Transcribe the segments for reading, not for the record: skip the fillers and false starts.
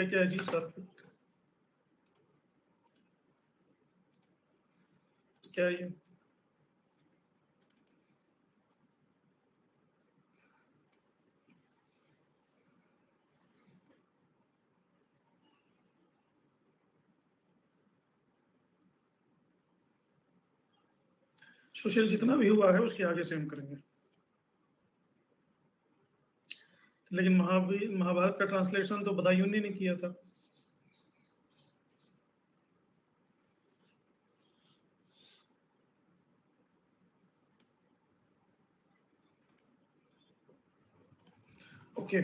क्या अजीब सा था। क्या ये सुशील, जितना भी हुआ है उसके आगे से हम करेंगे। लेकिन महाभारत का ट्रांसलेशन तो बदायूं ने किया था। ओके,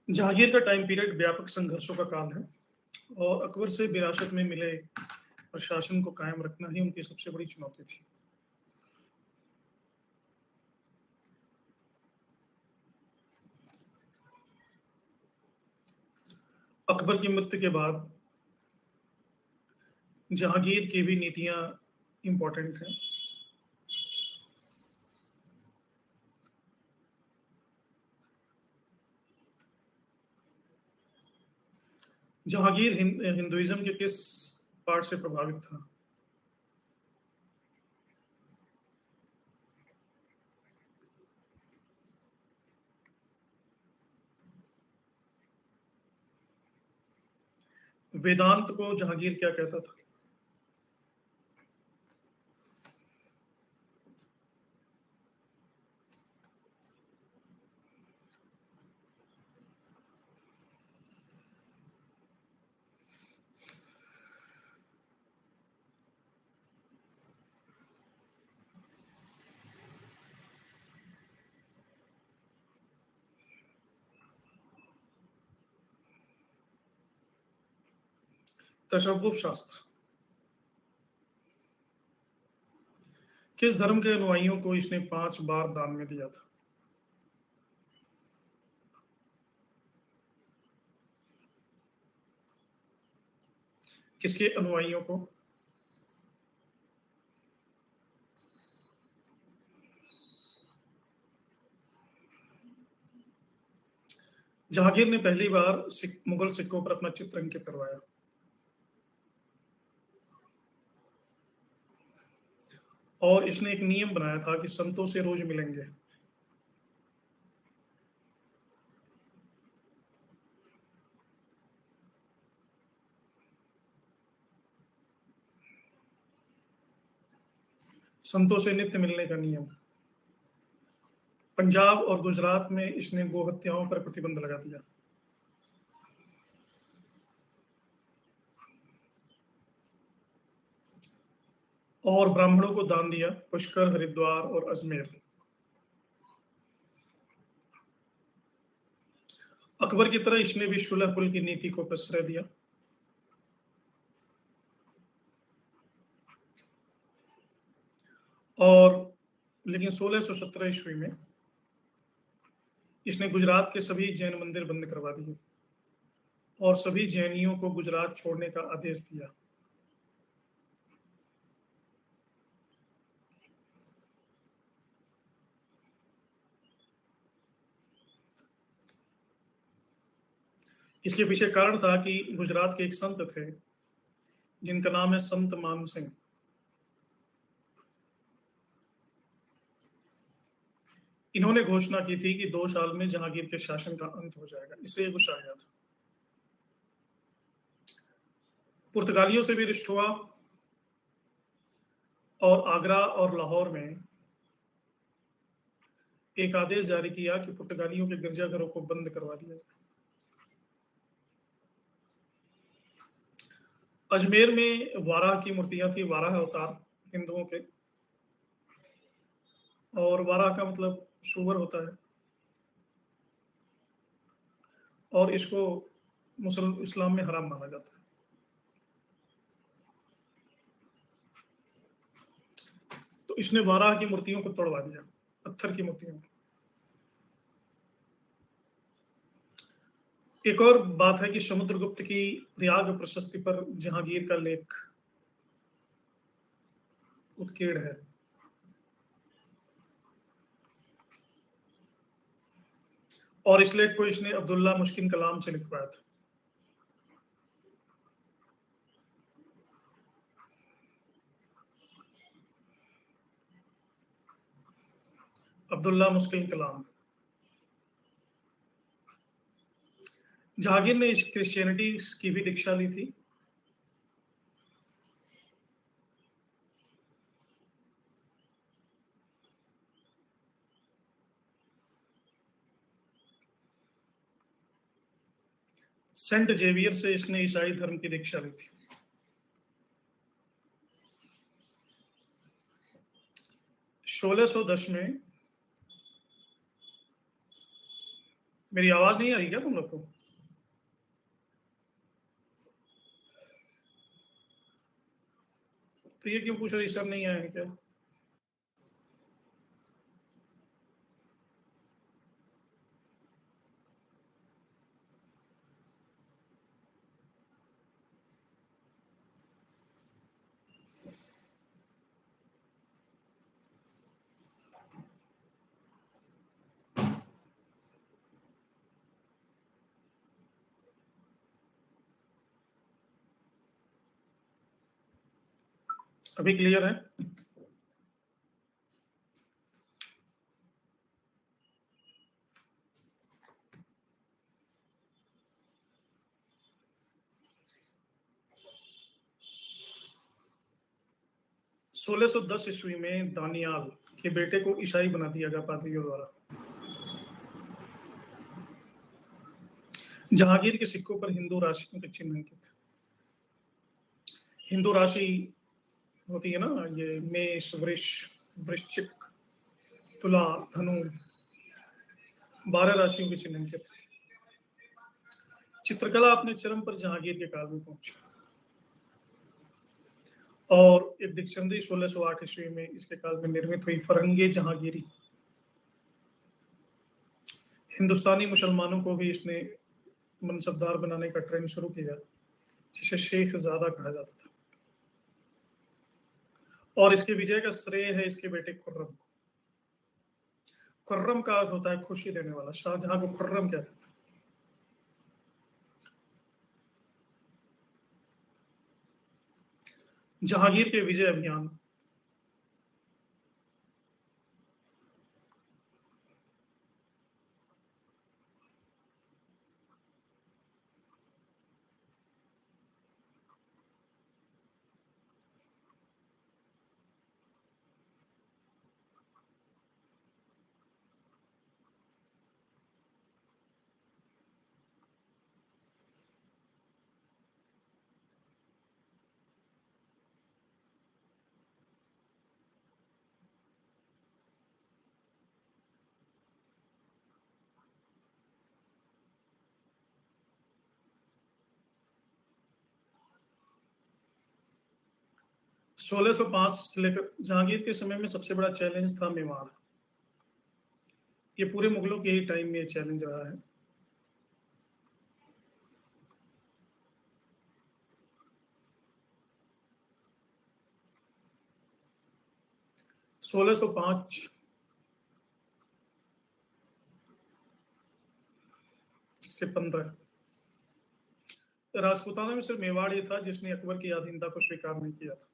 जहांगीर का टाइम पीरियड व्यापक संघर्षों का काल है और अकबर से विरासत में मिले प्रशासन को कायम रखना ही उनकी सबसे बड़ी चुनौती थी। अकबर की मृत्यु के बाद जहांगीर की भी नीतियां इंपॉर्टेंट हैं। जहांगीर हिंदुइज्म के किस पार्ट से प्रभावित था? वेदांत को जहांगीर क्या कहता था? तशव्वुफ शास्त्र। किस धर्म के अनुयायियों को इसने 5 बार दान में दिया था? किसके अनुयायियों को? जहांगीर ने पहली बार मुगल सिक्कों पर अपना चित्र अंकित करवाया। और इसने एक नियम बनाया था कि संतों से रोज मिलेंगे। संतों से नित्य मिलने का नियम। पंजाब और गुजरात में इसने गोहत्याओं पर प्रतिबंध लगा दिया। और ब्राह्मणों को दान दिया, पुष्कर, हरिद्वार और अजमेर। अकबर की तरह इसने भी शुलह कुल की नीति को प्रश्रय दिया। और लेकिन 1617 ईस्वी में इसने गुजरात के सभी जैन मंदिर बंद करवा दिए और सभी जैनियों को गुजरात छोड़ने का आदेश दिया। इसके पीछे कारण था कि गुजरात के एक संत थे जिनका नाम है संत मान सिंह। इन्होंने घोषणा की थी कि 2 साल में जहांगीर के शासन का अंत हो जाएगा। इससे ये गुस्सा आया था। पुर्तगालियों से भी रिश्त हुआ और आगरा और लाहौर में एक आदेश जारी किया कि पुर्तगालियों के गिरजाघरों को बंद करवा दिया जाए। अजमेर में वाराह की मूर्तियां थी, वाराह अवतार हिंदुओं के, और वाराह का मतलब सूअर होता है, और इसको मुसलमान इस्लाम में हराम माना जाता है। तो इसने वाराह की मूर्तियों को तोड़वा दिया, पत्थर की मूर्तियों को। एक और बात है कि समुद्रगुप्त की प्रयाग प्रशस्ति पर जहांगीर का लेख उत्कीर्ण है। और इस लेख को इसने अब्दुल्ला मुश्किन कलाम से लिखवाया था। अब्दुल्ला मुश्किन कलाम। जहांगीर ने क्रिश्चियनिटी की भी दीक्षा ली थी। सेंट जेवियर से इसने ईसाई धर्म की दीक्षा ली थी। सोलह सौ 10 में, मेरी आवाज नहीं आ रही क्या तुम लोग को? तो ये क्यों पूछ रही सर, नहीं आए हैं क्या? अभी क्लियर है? सोलह सौ 10 ईस्वी में दानियाल के बेटे को ईसाई बना दिया गया पादरियों द्वारा। जहांगीर के सिक्कों पर हिंदू राशियों के चिन्ह अंकित। हिंदू राशि होती है ना, ये मेष, वृष, वृश्चिक, तुला, धनु, 12 राशियों के चिन्ह अंकित। चित्रकला अपने चरम पर जहांगीर के काल में पहुंची, और एक डिक्शनरी 1608 ईस्वी में इसके काल में निर्मित हुई, फरंगे जहांगीरी। हिंदुस्तानी मुसलमानों को भी इसने मनसबदार बनाने का ट्रेंड शुरू किया, जिसे शेख ज़ादा कहा जाता था। और इसके विजय का श्रेय है इसके बेटे खुर्रम को। खुर्रम का अर्थ होता है खुशी देने वाला। शाहजहां को खुर्रम कहते थे। जहांगीर के विजय अभियान। सोलह सौ 5 से लेकर जहांगीर के समय में सबसे बड़ा चैलेंज था मेवाड़। ये पूरे मुगलों के ही टाइम में चैलेंज रहा है। सोलह सौ 5 से 15 राजपूताना में सिर्फ मेवाड़ ही था जिसने अकबर की अधीनता को स्वीकार नहीं किया था।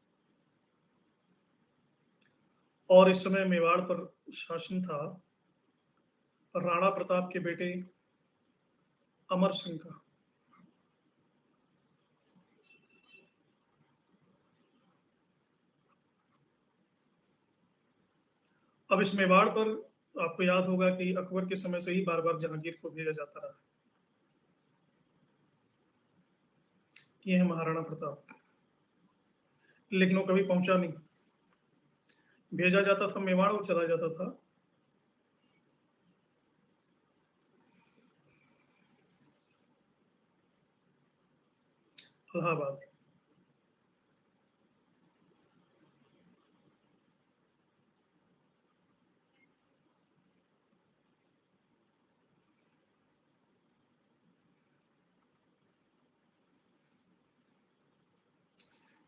और इस समय मेवाड़ पर शासन था राणा प्रताप के बेटे अमर सिंह का। अब इस मेवाड़ पर आपको याद होगा कि अकबर के समय से ही बार बार जहांगीर को भेजा जाता रहा। ये है महाराणा प्रताप, लेकिन वो कभी पहुंचा नहीं। भेजा जाता था मेवाड़ और चला जाता था इलाहाबाद।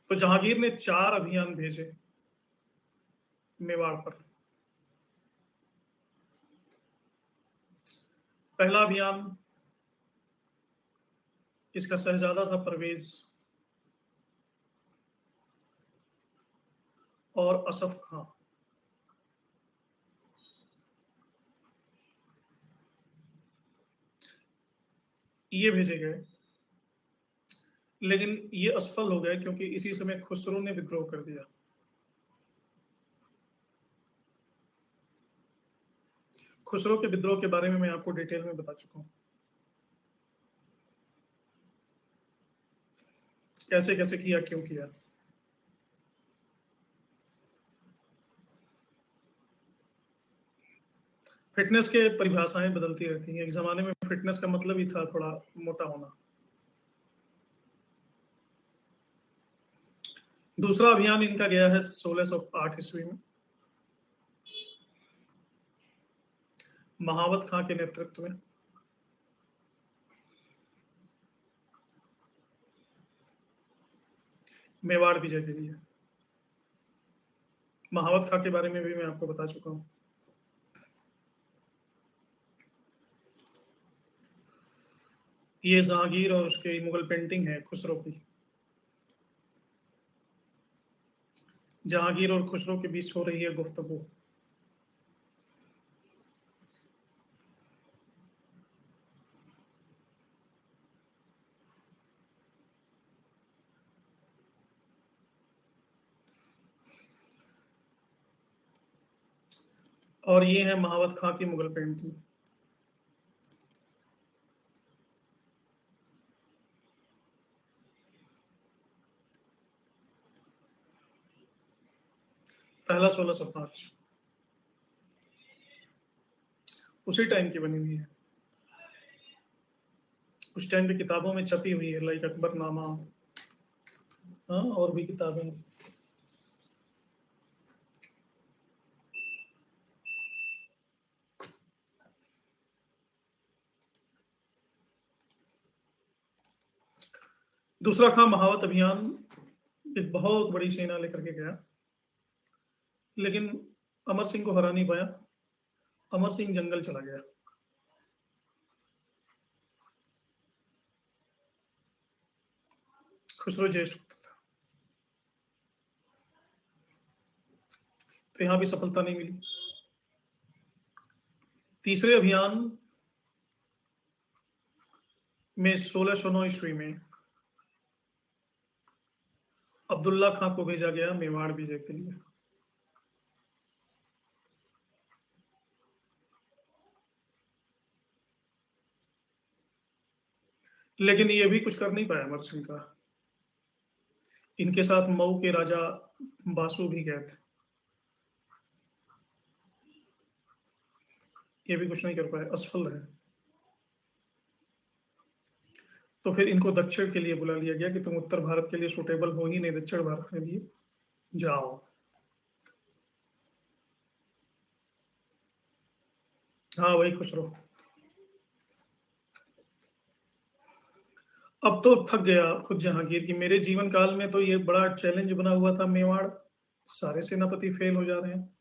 तो जहांगीर ने 4 अभियान भेजे मेवाड़ पर। पहला अभियान, इसका शहजादा था परवेज और असफ खां। ये भेजे गए, लेकिन ये असफल हो गए क्योंकि इसी समय खुसरो ने विद्रोह कर दिया। खुसरो के विद्रोह के बारे में मैं आपको डिटेल में बता चुका हूं, कैसे कैसे किया, क्यों किया। फिटनेस के परिभाषाएं बदलती रहती हैं। एक जमाने में फिटनेस का मतलब ही था थोड़ा मोटा होना। दूसरा अभियान इनका गया है 1608 ईस्वी में, महावत खां के नेतृत्व में। मेवाड़ विजय के लिए। महावत खां के बारे में भी मैं आपको बता चुका हूं। ये जहांगीर और उसके मुगल पेंटिंग है खुसरो की। जहांगीर और खुसरो के बीच हो रही है गुफ्तगू। और ये है महावत खां की मुगल पेंटिंग। पहला 1605, उसी टाइम की बनी हुई है। उस टाइम की किताबों में छपी हुई है, लाइक अकबरनामा। हाँ, और भी किताबें। दूसरा खां महावत अभियान एक बहुत बड़ी सेना लेकर के गया, लेकिन अमर सिंह को हरा नहीं पाया। अमर सिंह जंगल चला गया। खुसरो ज्येष्ठ पुत्र था, तो यहां भी सफलता नहीं मिली। तीसरे अभियान में 1609 ईस्वी में अब्दुल्ला खां को भेजा गया मेवाड़ विजय के लिए। लेकिन ये भी कुछ कर नहीं पाया अमर सिंह का। इनके साथ मऊ के राजा बासु भी गए थे, ये भी कुछ नहीं कर पाए, असफल रहे। तो फिर इनको दक्षिण के लिए बुला लिया गया कि तुम उत्तर भारत के लिए सुटेबल हो ही नहीं, दक्षिण भारत के लिए जाओ। हाँ, वही खुसरो। अब तो थक गया खुद जहांगीर की, मेरे जीवन काल में तो ये बड़ा चैलेंज बना हुआ था मेवाड़, सारे सेनापति फेल हो जा रहे हैं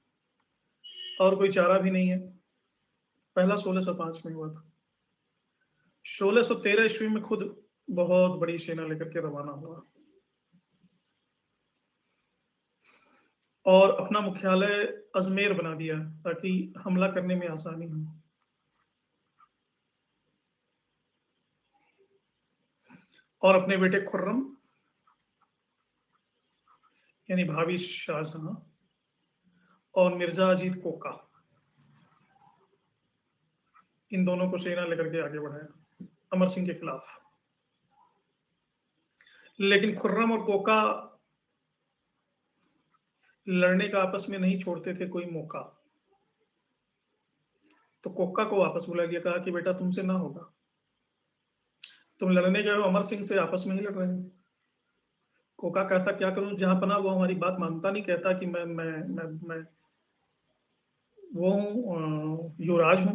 और कोई चारा भी नहीं है। पहला 1605 में हुआ था। 1613 ईस्वी में खुद बहुत बड़ी सेना लेकर के रवाना हुआ और अपना मुख्यालय अजमेर बना दिया ताकि हमला करने में आसानी हो। और अपने बेटे खुर्रम यानी भावी शाहजहां और मिर्जा अजीत कोका, इन दोनों को सेना लेकर के आगे बढ़ाया अमर सिंह के खिलाफ। लेकिन खुर्रम और कोका लड़ने का आपस में नहीं छोड़ते थे कोई मौका। तो कोका को वापस बुला लिया, कहा कि बेटा तुमसे ना होगा, तुम लड़ने गए हो अमर सिंह से, आपस में ही लड़ रहे हो। कोका कहता क्या करूं जहां पना, वो हमारी बात मानता नहीं, कहता कि मैं वो हूँ, युवराज हूं,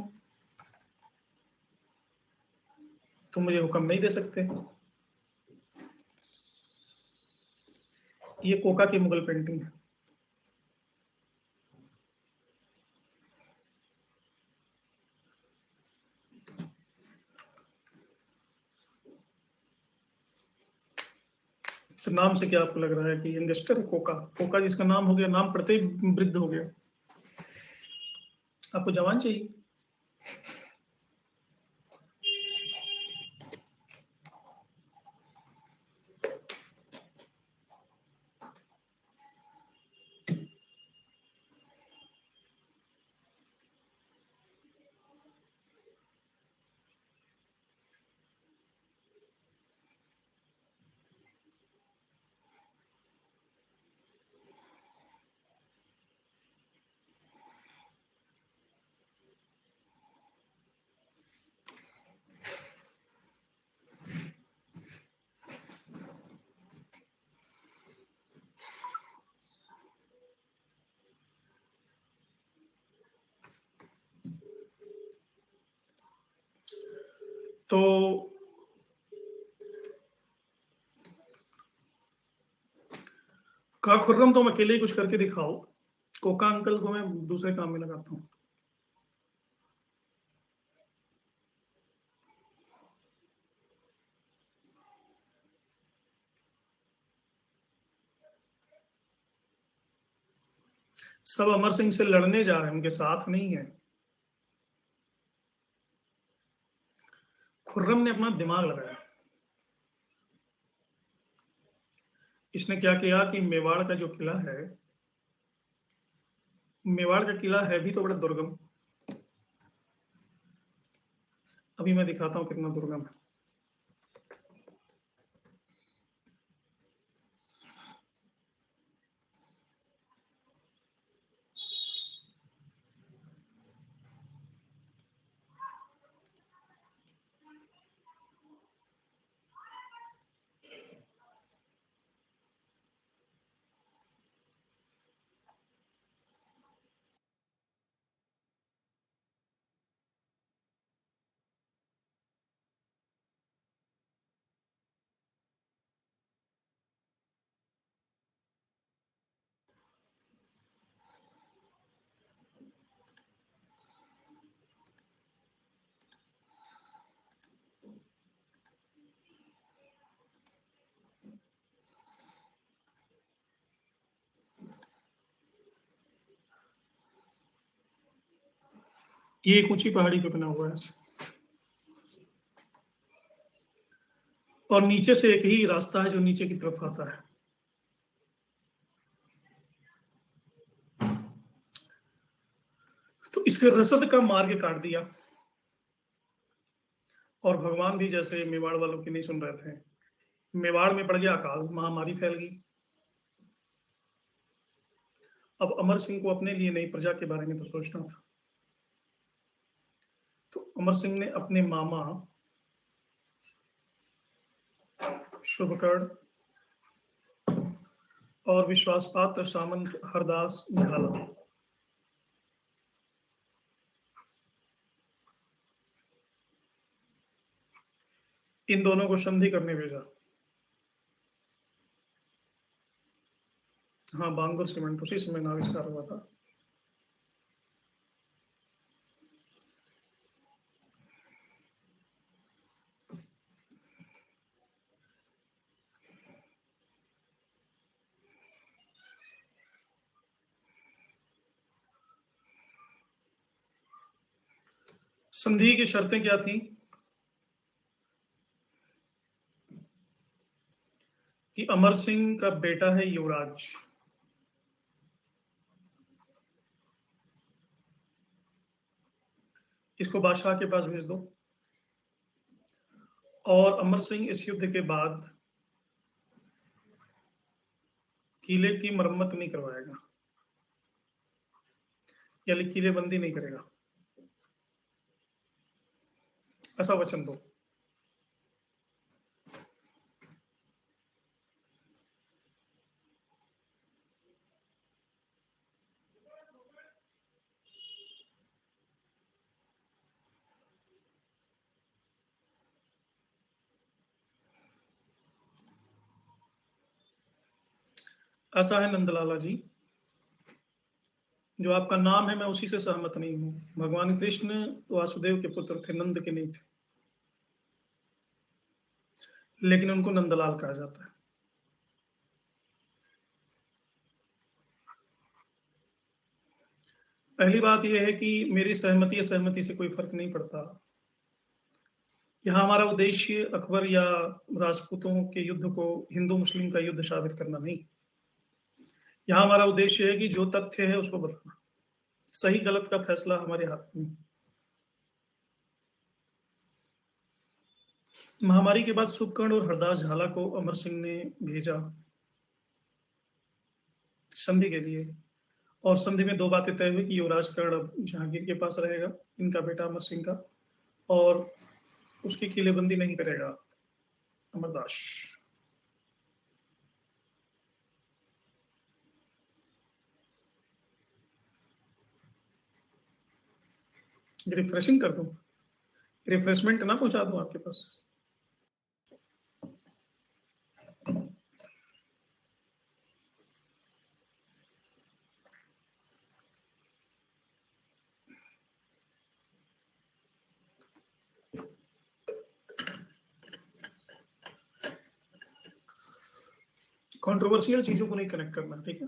तुम मुझे हुक्म नहीं दे सकते। ये कोका की मुगल पेंटिंग है। तो नाम से क्या आपको लग रहा है कि यंगस्टर है कोका? कोका जिसका नाम हो गया, नाम पढ़ते ही वृद्ध हो गया। आपको जवान चाहिए। तो कहा खुर्रम तुम अकेले ही कुछ करके दिखाओ, कोका अंकल को मैं दूसरे काम में लगाता हूँ। सब अमर सिंह से लड़ने जा रहे हैं, उनके साथ नहीं है। खुर्रम ने अपना दिमाग लगाया। इसने क्या किया कि मेवाड़ का जो किला है, मेवाड़ का किला है भी तो बड़ा दुर्गम। अभी मैं दिखाता हूं कितना दुर्गम है। ये एक ऊंची पहाड़ी पे बना हुआ है, और नीचे से एक ही रास्ता है जो नीचे की तरफ आता है। तो इसके रसद का मार्ग काट दिया, और भगवान भी जैसे मेवाड़ वालों की नहीं सुन रहे थे। मेवाड़ में पड़ गया अकाल, महामारी फैल गई। अब अमर सिंह को अपने लिए नहीं, प्रजा के बारे में तो सोचना था। तो अमर सिंह ने अपने मामा शुभकर्ण और विश्वास पात्र सामंत हरदास झाला, इन दोनों को संधि करने भेजा। हाँ, बांगुर सीमेंट उसी समय आविष्कार हुआ था। संधि की शर्तें क्या थी? कि अमर सिंह का बेटा है युवराज। इसको बादशाह के पास भेज दो और अमर सिंह इस युद्ध के बाद किले की मरम्मत नहीं करवाएगा, यानी किलेबंदी नहीं करेगा, ऐसा वचन दो। ऐसा है नंदलाला जी, जो आपका नाम है मैं उसी से सहमत नहीं हूं। भगवान कृष्ण वासुदेव के पुत्र थे, नंद के नहीं थे, लेकिन उनको नंदलाल कहा जाता है। पहली बात यह है कि मेरी सहमति असहमति से कोई फर्क नहीं पड़ता। यहाँ हमारा उद्देश्य अकबर या राजपूतों के युद्ध को हिंदू मुस्लिम का युद्ध साबित करना नहीं। यहाँ हमारा उद्देश्य है कि जो तथ्य है उसको बताना, सही गलत का फैसला हमारे हाथ में। महामारी के बाद सुकर्ण और हरदास झाला को अमर सिंह ने भेजा संधि के लिए, और संधि में दो बातें तय हुई कि युवराज कर्ण अब जहांगीर के पास रहेगा, इनका बेटा अमर सिंह का, और उसकी किलेबंदी नहीं करेगा अमरदास। रिफ्रेशिंग कर दूं, रिफ्रेशमेंट ना पहुंचा दूं आपके पास? कंट्रोवर्शियल चीजों को नहीं कनेक्ट करना, ठीक है?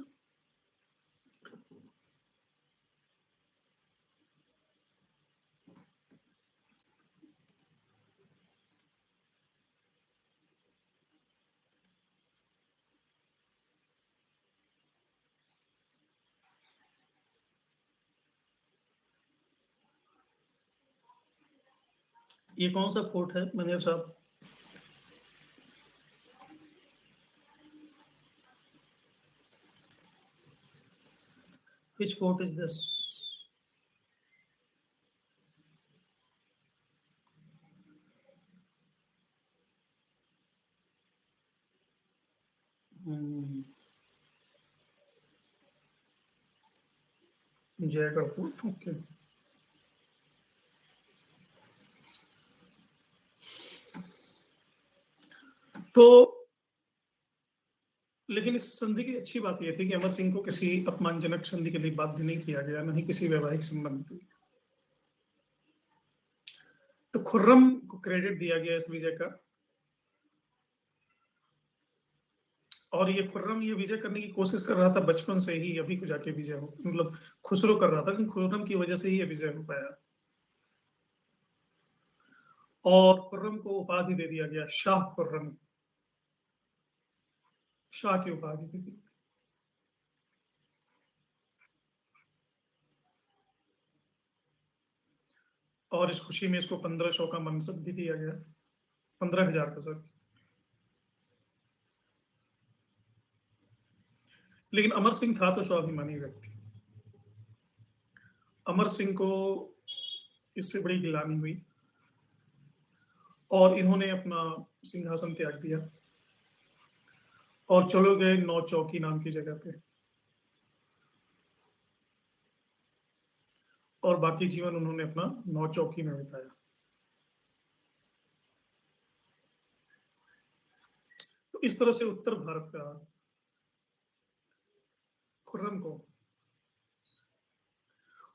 ये कौन सा फोर्ट है मैनेजर साहब? Which fort is this? Jaigarh fort, okay. तो लेकिन इस संधि की अच्छी बात यह थी कि अमर सिंह को किसी अपमानजनक संधि के लिए बाध्य नहीं किया गया, नहीं किसी वैवाहिक संबंध के लिए। तो खुर्रम को क्रेडिट दिया गया इस विजय का, और ये खुर्रम ये विजय करने की कोशिश कर रहा था बचपन से ही, अभी को जाके विजय हो, मतलब खुसरो कर रहा था, लेकिन खुर्रम की वजह से ही ये विजय हो पाया। और खुर्रम को उपाधि दे दिया गया शाह खुर्रम, शाह की उपाधि दे दी। और इस खुशी में इसको 1500 का मनसब भी दिया गया, 15,000 का सर। लेकिन अमर सिंह था तो स्वाभिमानी व्यक्ति। अमर सिंह को इससे बड़ी गिलानी हुई और इन्होंने अपना सिंहासन त्याग दिया और चलो गए नौ चौकी नाम की जगह पे, और बाकी जीवन उन्होंने अपना नौ चौकी में बिताया। तो इस तरह से उत्तर भारत का खुर्रम को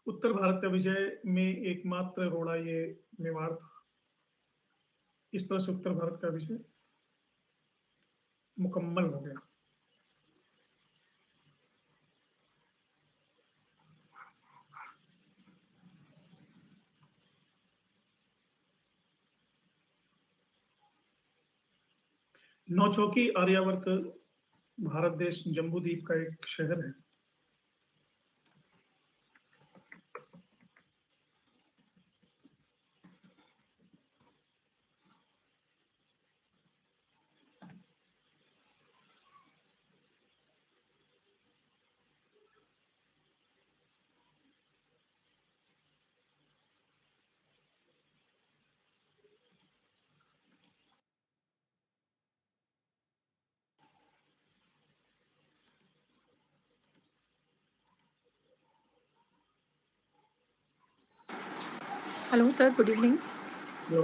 उत्तर भारत का विजय में एकमात्र रोड़ा ये मेवाड़ था। इस तरह से उत्तर भारत का विजय मुकम्मल हो गया। नौचौकी आर्यावर्त भारत देश जम्बू द्वीप का एक शहर है। Hello sir, good evening. Hello.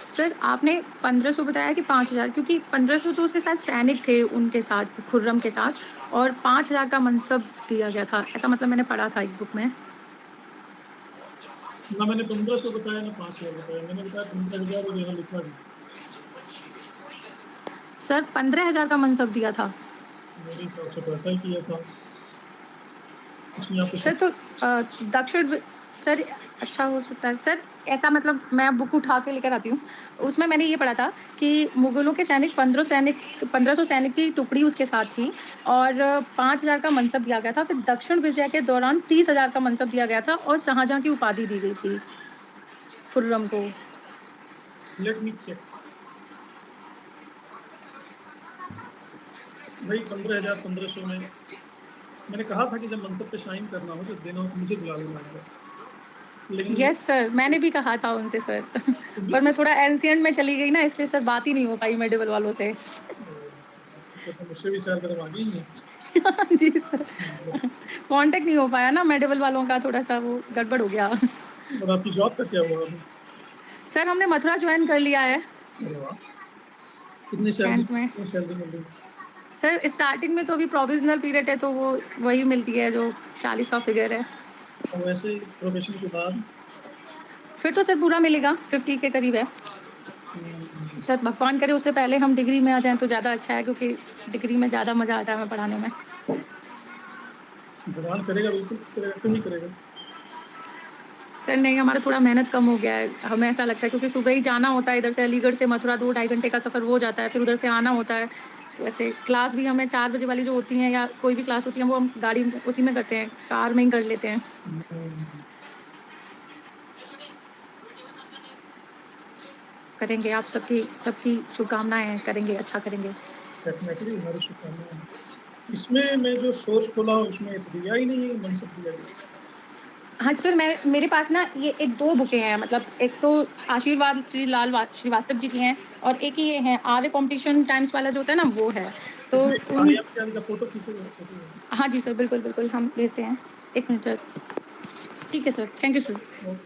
Sir आपने 1500 बताया कि 5000, क्योंकि 1500 तो उसके साथ सैनिक थे उनके साथ, खुर्रम के साथ, और 5000 का मनसब दिया गया था, ऐसा मतलब मैंने पढ़ा था एक बुक में। ना मैंने 1500 बताया ना 5000 बताया, मैंने बताया 15,000 और यहाँ लिखा भी। सर 15000 का मनसब दिया था। मेरे हिसाब से तो ऐसा ही किया था। उसमें आपको सर तो दक्षिण, सर अच्छा हो सकता है सर, ऐसा मतलब मैं बुक उठा के लेकर आती हूँ। उसमें मैंने ये पढ़ा था कि मुगलों के सैनिक 1500 सैनिक की टुकड़ी उसके साथ थी, और 5000 का मनसब दिया गया था। फिर दक्षिण विजय के दौरान 30,000 का मनसब दिया गया था और शाहजहां की उपाधि दी गई थी खुर्रम को। Let me check. भाई 15,000 1500 में मैंने कहा था कि जब मनसब पे साइन करना हो, जब देना हो तो मुझे बुला लेना एक बार। लेकिन यस सर, मैंने भी कहा था उनसे सर। पर मैं थोड़ा एंशियंट में चली गई ना, इसलिए सर बात ही नहीं हो पाई मेडिवल वालों से। तो मुझसे भी शायद कदम आगे ही है। जी सर, कांटेक्ट नहीं हो पाया ना मेडिवल वालों का, थोड़ा सा वो गड़बड़ हो गया। और आपकी जॉब का क्या हुआ अभी? सर हमने मथुरा ज्वाइन कर लिया है अरे वाह, कितनी सैलरी कैंट में। कितनी सैलरी मिल रही है? सर स्टार्टिंग में तो अभी प्रोविजनल पीरियड है, तो वो वही मिलती है जो 40 का फिगर है। और वैसे ही प्रोबेशन के बाद? फिर तो सर पूरा मिलेगा, 50 के करीब है। सर भगवान करे उससे पहले हम डिग्री में आ जाएं तो ज़्यादा अच्छा है, क्योंकि डिग्री में ज़्यादा मज़ा आता है हमें पढ़ाने में। भगवान करेगा, बिल्कुल करेगा, क्यों नहीं करेगा। सर नहीं, हमारा थोड़ा मेहनत कम हो गया है, हमें ऐसा लगता है, क्योंकि सुबह ही जाना होता है, इधर से अलीगढ़ से मथुरा 2-2.5 घंटे का सफ़र हो जाता है, फिर उधर से आना होता है। तो ऐसे क्लास भी हमें 4 बजे वाली जो होती हैं या कोई भी क्लास होती है, वो हम गाड़ी उसी में करते हैं, कार में ही कर लेते हैं। करेंगे, आप सबकी सबकी शुभकामनाएं हैं, करेंगे, अच्छा करेंगे। डेफिनेटली हमारी शुभकामनाएं हैं। इसमें मैं जो सोर्स खोला उसमें तो दिया ही नहीं है, मनसब दिया गया। हाँ सर, मैं मेरे पास ना ये एक 2 बुकें हैं, मतलब एक तो आशीर्वाद श्री श्रीवास्तव जी की हैं, और एक ही ये है आर्य कॉम्पिटिशन टाइम्स वाला जो होता है ना, वो है। तो इसमें उन, आर्या का फोटो खींचोगे? फोटो? हाँ जी सर, बिल्कुल बिल्कुल हम भेजते हैं। 1 मिनट सर। ठीक है सर, थैंक यू सर।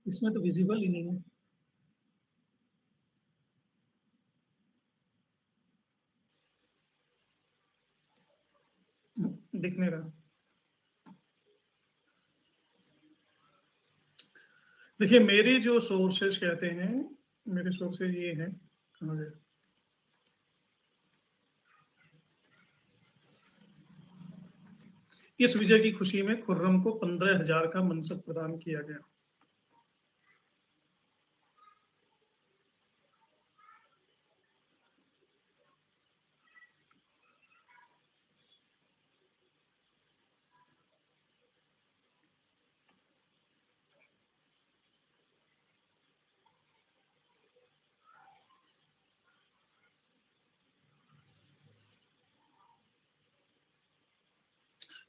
इसमें तो विजिबल ही नहीं है। दिख नहीं रहा। देखिए, मेरी जो सोर्सेज कहते हैं, मेरे सोर्सेज ये हैं। कहाँ गए? इस विजय की खुशी में खुर्रम को 15,000 का मनसब प्रदान किया गया।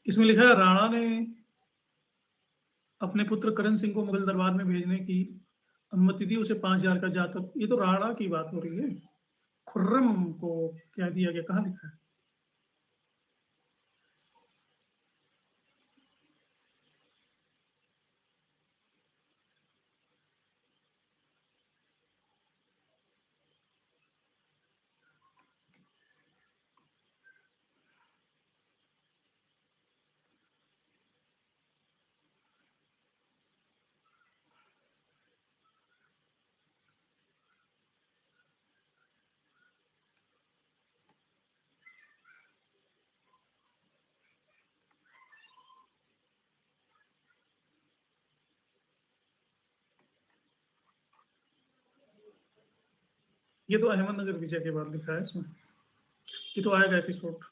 इसमें लिखा है, राणा ने अपने पुत्र करण सिंह को मुगल दरबार में भेजने की अनुमति दी, उसे 5,000 का जातक। ये तो राणा की बात हो रही है। खुर्रम को क्या दिया गया, कहाँ लिखा है? ये तो अहमदनगर विजय के बाद लिखा है इसमें, ये तो आएगा एपिसोड।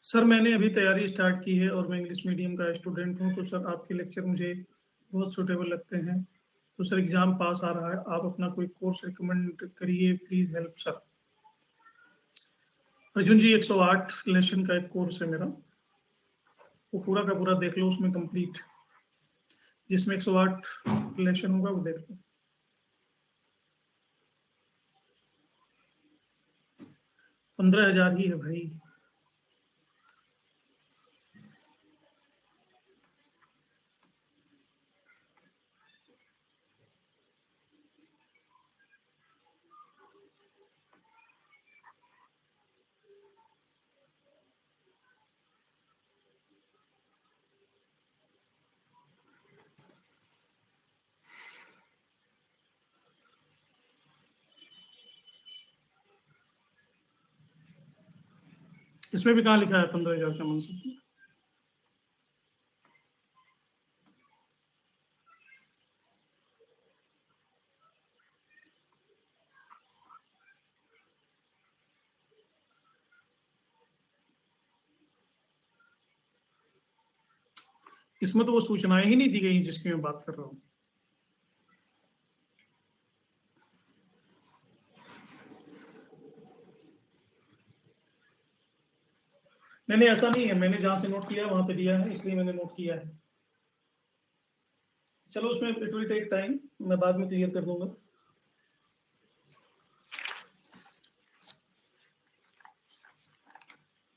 सर मैंने अभी तैयारी स्टार्ट की है और मैं इंग्लिश मीडियम का स्टूडेंट हूँ, तो सर आपके लेक्चर मुझे बहुत सूटेबल लगते हैं। तो सर एग्जाम पास आ रहा है, आप अपना कोई कोर्स रिकमेंड करिए please help sir. Arjun ji 108 lesson का एक कोर्स है मेरा, वो पूरा का पूरा देख लो, उसमें कंप्लीट जिसमें 108 लेसन होगा वो देख लो। 15,000 ही है भाई। इसमें भी कहाँ लिखा है 15,000 का मनसब? इसमें तो वो सूचनाएं ही नहीं दी गई जिसकी मैं बात कर रहा हूँ। नहीं नहीं ऐसा नहीं है, मैंने जहां से नोट किया है वहां पे दिया है, इसलिए मैंने नोट किया है। चलो उसमें इट विल टेक टाइम, मैं बाद में क्लियर कर दूंगा।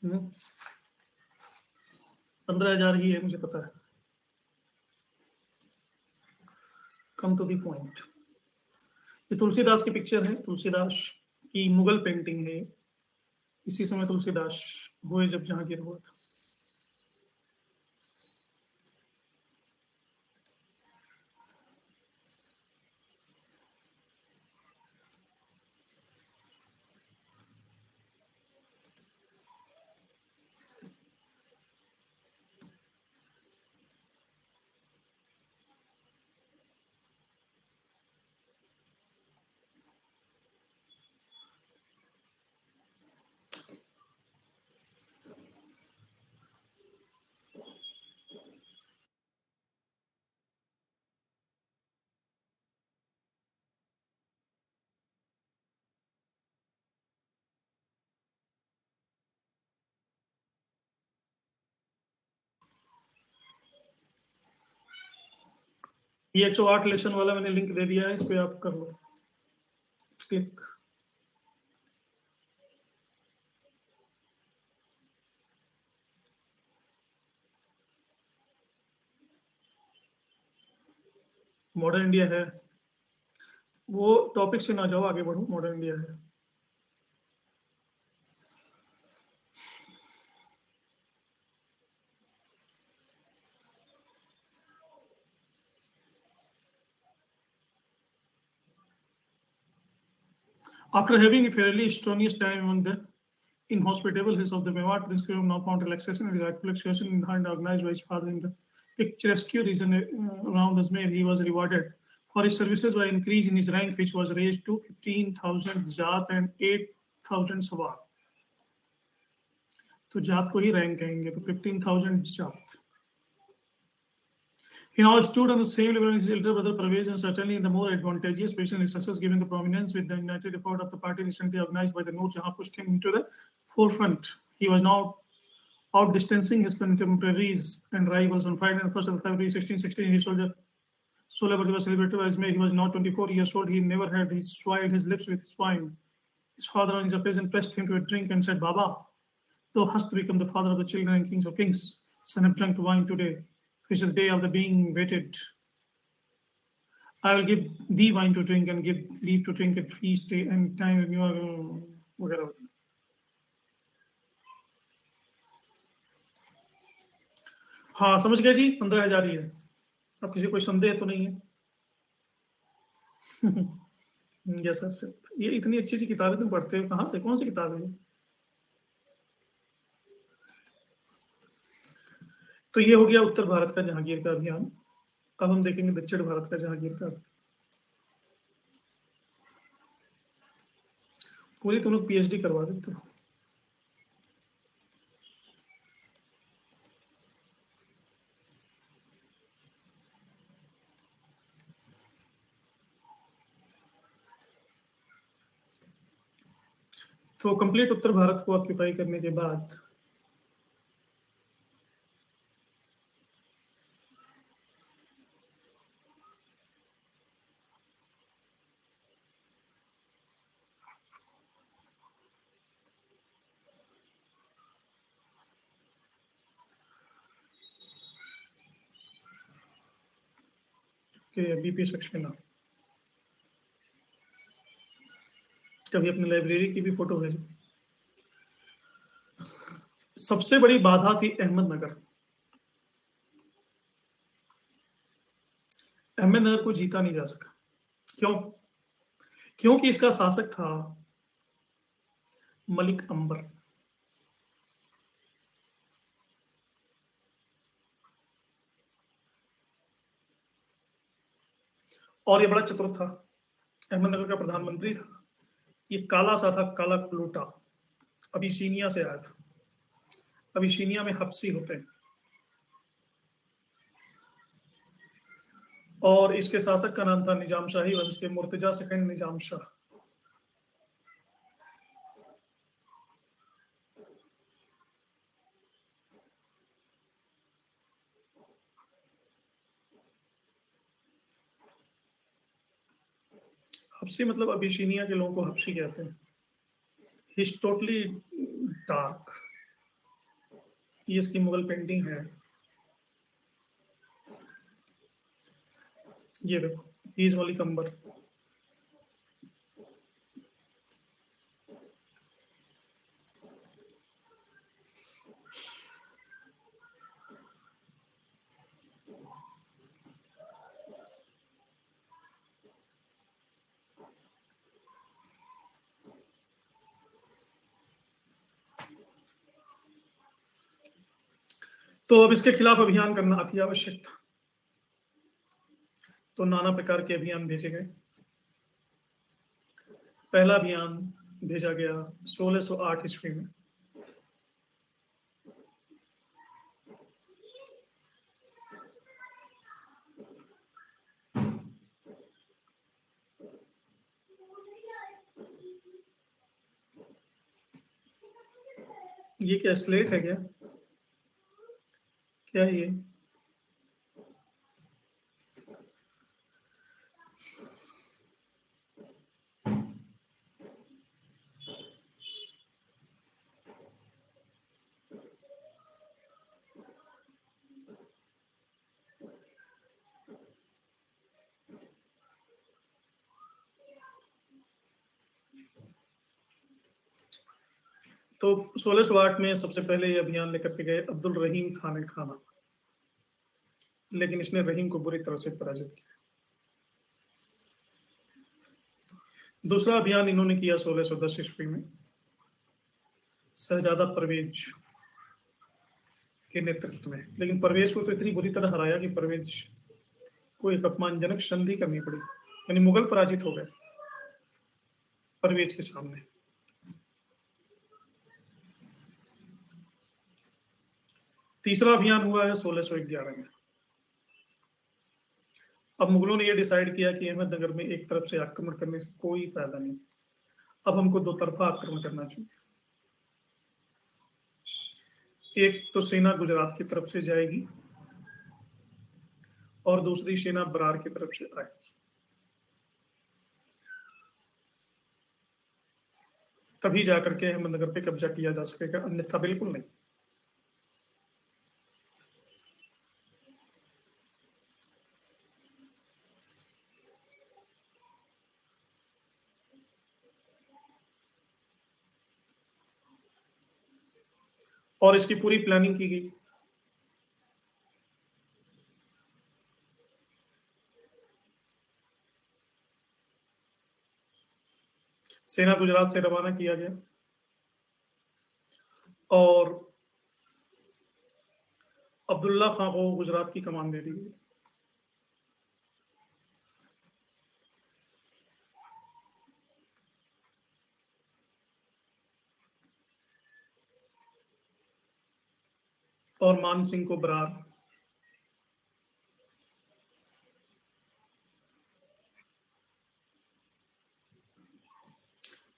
हम्म, 15,000 ही है मुझे पता है। Come to the point. ये तुलसीदास की पिक्चर है, तुलसीदास की मुगल पेंटिंग है। इसी समय तुलसीदास हुए जब जहांगीर हुआ था। ये 108 लेसन वाला मैंने लिंक दे दिया है, इस पे आप कर लो क्लिक। मॉडर्न इंडिया है, वो टॉपिक से ना जाओ, आगे बढ़ो। मॉडर्न इंडिया है। After having a fairly strenuous time among the inhospitable hills of the Mewar, Prince Karim now found relaxation and relaxation in hand organized by his father in the picturesque region around Ajmer. He was rewarded for his services by an increase in his rank, which was raised to 15,000 जात and 8,000 सवार। तो जात को ही rank कहेंगे, तो 15,000 जात। He now stood on the same level as his elder brother Parvez, and certainly in the more advantageous position in success, given the prominence with the united effort of the party recently organized by the Noor Jahan pushed him into the forefront. He was now outdistancing his contemporaries and rivals. On Friday, the 1st of February 1616, he Sola birthday was celebrated by his May. He was now 24 years old. He never had swelled his lips with wine. His father, on his occasion, pressed him to a drink and said, Baba, thou hast become the father of the children and kings of kings. Son, have drunk wine today, which is the day of the being waited. I will give thee wine to drink and give leave to drink at feast day and time when you are वगैरह वगैरह। हाँ समझ गया जी, 15,000 ही है। अब किसी कोई संदेह तो नहीं है? यस सर, ये इतनी अच्छी सी किताबें तुम पढ़ते हो कहाँ से, कौन सी किताब है? तो ये हो गया उत्तर भारत का जहांगीर का अभियान। अब हम देखेंगे दक्षिण भारत का जहांगीर का। पूरी तुम लोग पीएचडी करवा देते हो। तो कंप्लीट उत्तर भारत को ऑक्यूपाई करने के बाद के बीपी सक्सेना कभी अपनी लाइब्रेरी की भी फोटो भेजो। सबसे बड़ी बाधा थी अहमदनगर। अहमदनगर को जीता नहीं जा सका। क्यों? क्योंकि इसका शासक था मलिक अंबर। और ये बड़ा चतुर था। अहमदनगर का प्रधानमंत्री था। ये काला सा था, काला क्लूटा। अबिसीनिया से आया था। अबिसीनिया में हब्सी होते हैं। और इसके शासक का नाम था निजाम शाही वंश के मुर्तजा सेकंड निजाम शाह। हब्सी मतलब अबिसीनिया के लोगों को हब्सी कहते हैं। He is totally dark. ये इसकी मुगल पेंटिंग है। ये देखो, ही इज मलिक अंबर। तो अब इसके खिलाफ अभियान करना अति आवश्यक था। तो नाना प्रकार के अभियान भेजे गए। पहला अभियान भेजा गया 1608 ईस्वी में। ये क्या स्लेट है क्या? क्या है ये? तो 1608 में सबसे पहले ये अभियान लेकर के गए अब्दुल रहीम खान खाना, लेकिन इसने रहीम को बुरी तरह से पराजित किया। दूसरा अभियान इन्होंने किया 1610 ईस्वी में शहजादा परवेज के नेतृत्व में, लेकिन परवेज को तो इतनी बुरी तरह हराया कि परवेज को एक अपमानजनक संधि करनी पड़ी, यानी मुगल पराजित हो गए परवेज के सामने। तीसरा अभियान हुआ है 1611 में। अब मुगलों ने यह डिसाइड किया कि अहमदनगर में एक तरफ से आक्रमण करने से कोई फायदा नहीं, अब हमको दो तरफा आक्रमण करना चाहिए। एक तो सेना गुजरात की तरफ से जाएगी और दूसरी सेना बरार की तरफ से आएगी। तभी जाकर के अहमदनगर पे कब्जा किया जा सकेगा, अन्यथा बिल्कुल नहीं। और इसकी पूरी प्लानिंग की गई। सेना गुजरात से रवाना किया गया और अब्दुल्ला खां को गुजरात की कमान दे दी गई। और मान सिंह को बरार।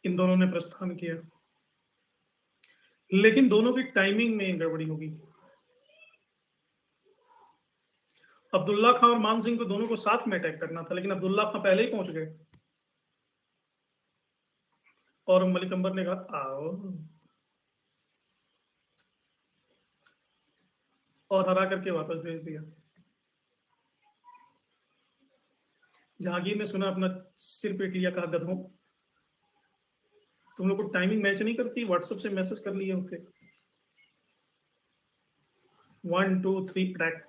इन दोनों ने प्रस्थान किया, लेकिन दोनों की टाइमिंग में गड़बड़ी होगी। अब्दुल्ला खां और मान सिंह को दोनों को साथ में अटैक करना था, लेकिन अब्दुल्ला खां पहले ही पहुंच गए और मलिक अंबर ने कहा आओ, और हरा करके वापस भेज दिया। जहांगीर ने सुना, अपना सिर पीट लिया, कहा गधों, तुम लोग को टाइमिंग मैच नहीं करती, व्हाट्सएप से मैसेज कर लिए होते। 1 2 3 अटैक।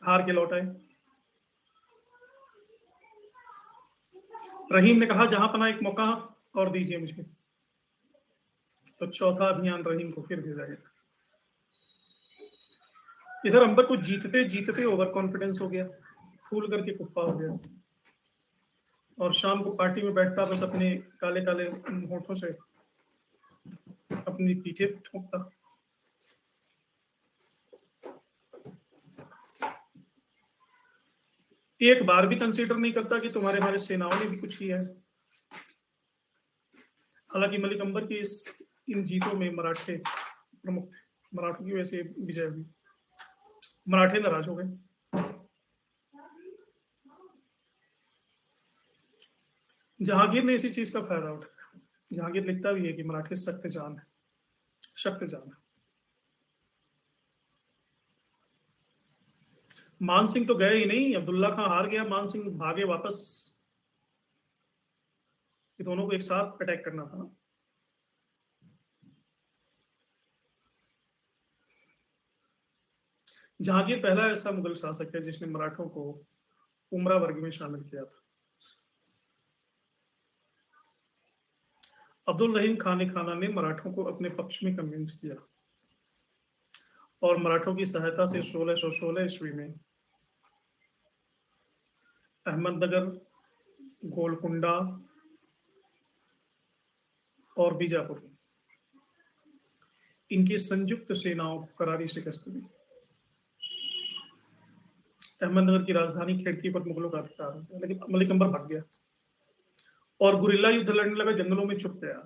हार के लौट आए। रहीम ने कहा जहां पना एक मौका और दीजिए मुझे, तो चौथा अभियान रहीम को फिर भेजा गया। इधर अंबर को जीतते जीतते ओवर कॉन्फिडेंस हो गया, फूल करके कुप्पा हो गया, और शाम को पार्टी में बैठता, बस अपने काले काले होठों से अपनी पीठे ठोकता। एक बार भी कंसीडर नहीं करता कि तुम्हारे हमारे सेनाओं ने भी कुछ किया है। हालांकि मलिक अंबर की इन जीतों में मराठे प्रमुख थे, मराठों की वैसे विजय हुई, मराठे नाराज हो गए। जहांगीर ने इसी चीज का फायदा उठाया। जहांगीर लिखता भी है कि मराठे सख्त जान है, सख्त जान है। मान सिंह तो गए ही नहीं, अब्दुल्ला खां हार गया, मान सिंह भागे वापस। ये दोनों को एक साथ अटैक करना था ना। जहांगीर पहला ऐसा मुगल शासक है जिसने मराठों को उमरा वर्ग में शामिल किया था। अब्दुल रहीम खान खाना ने मराठों को अपने पक्ष में कन्विंस किया, और मराठों की सहायता से 1616 ईस्वी में अहमदनगर, गोलकुंडा और बीजापुर, इनकी संयुक्त सेनाओं को करारी शिकस्त दी। अहमदनगर की राजधानी खेड़की पर मुगलों का अधिकार हो गया, लेकिन मलिक अंबर भाग गया और गुरिल्ला युद्ध लड़ने लगा, जंगलों में छुप गया।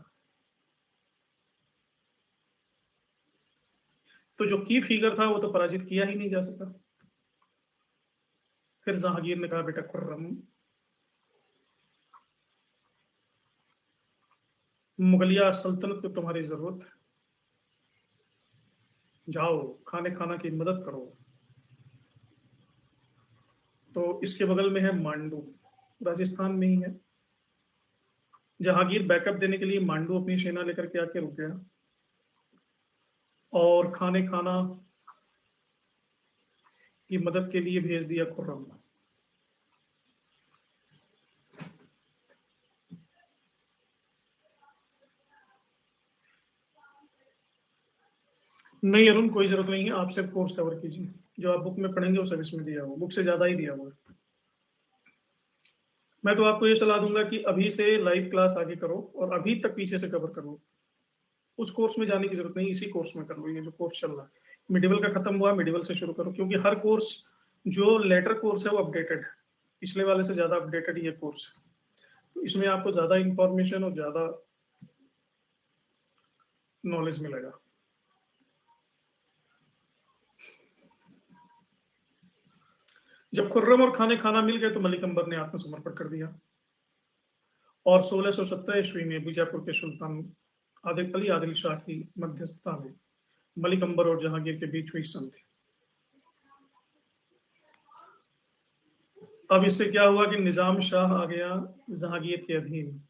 तो जो की फिगर था वो तो पराजित किया ही नहीं जा सका। फिर जहांगीर ने कहा बेटा खुर्रम, मुगलिया सल्तनत को तुम्हारी जरूरत है, जाओ खाने खाना की मदद करो। तो इसके बगल में है मांडू, राजस्थान में ही है। जहांगीर बैकअप देने के लिए मांडू अपनी सेना लेकर के आके रुक गया, और खाने खाना की मदद के लिए भेज दिया खुर्रम। नहीं अरुण, कोई जरूरत नहीं है, आप सिर्फ कोर्स कवर कीजिए, जो आप बुक में पढ़ेंगे वो सब इसमें दिया हुआ, बुक से ज्यादा ही दिया हुआ है। मैं तो आपको ये सलाह दूंगा कि अभी से लाइव क्लास आगे करो और अभी तक पीछे से कवर करो। उस कोर्स में जाने की जरूरत नहीं, इसी कोर्स में कर लो। ये जो कोर्स चल रहा है, मिडिवल का खत्म हुआ, मिडिवल से शुरू करो, क्योंकि हर कोर्स जो लेटर कोर्स है वो अपडेटेड है, पिछले वाले से ज्यादा अपडेटेड ये कोर्स है। तो इसमें आपको ज्यादा इंफॉर्मेशन और ज्यादा नॉलेज मिलेगा। जब खुर्रम और खाने खाना मिल गए तो मलिक अंबर ने आत्मसमर्पण कर दिया, और 1617 ईस्वी में बीजापुर के सुल्तान आदिल शाह की मध्यस्थता में मलिक अंबर और जहांगीर के बीच हुई संधि। अब इससे क्या हुआ कि निजाम शाह आ गया जहांगीर के अधीन।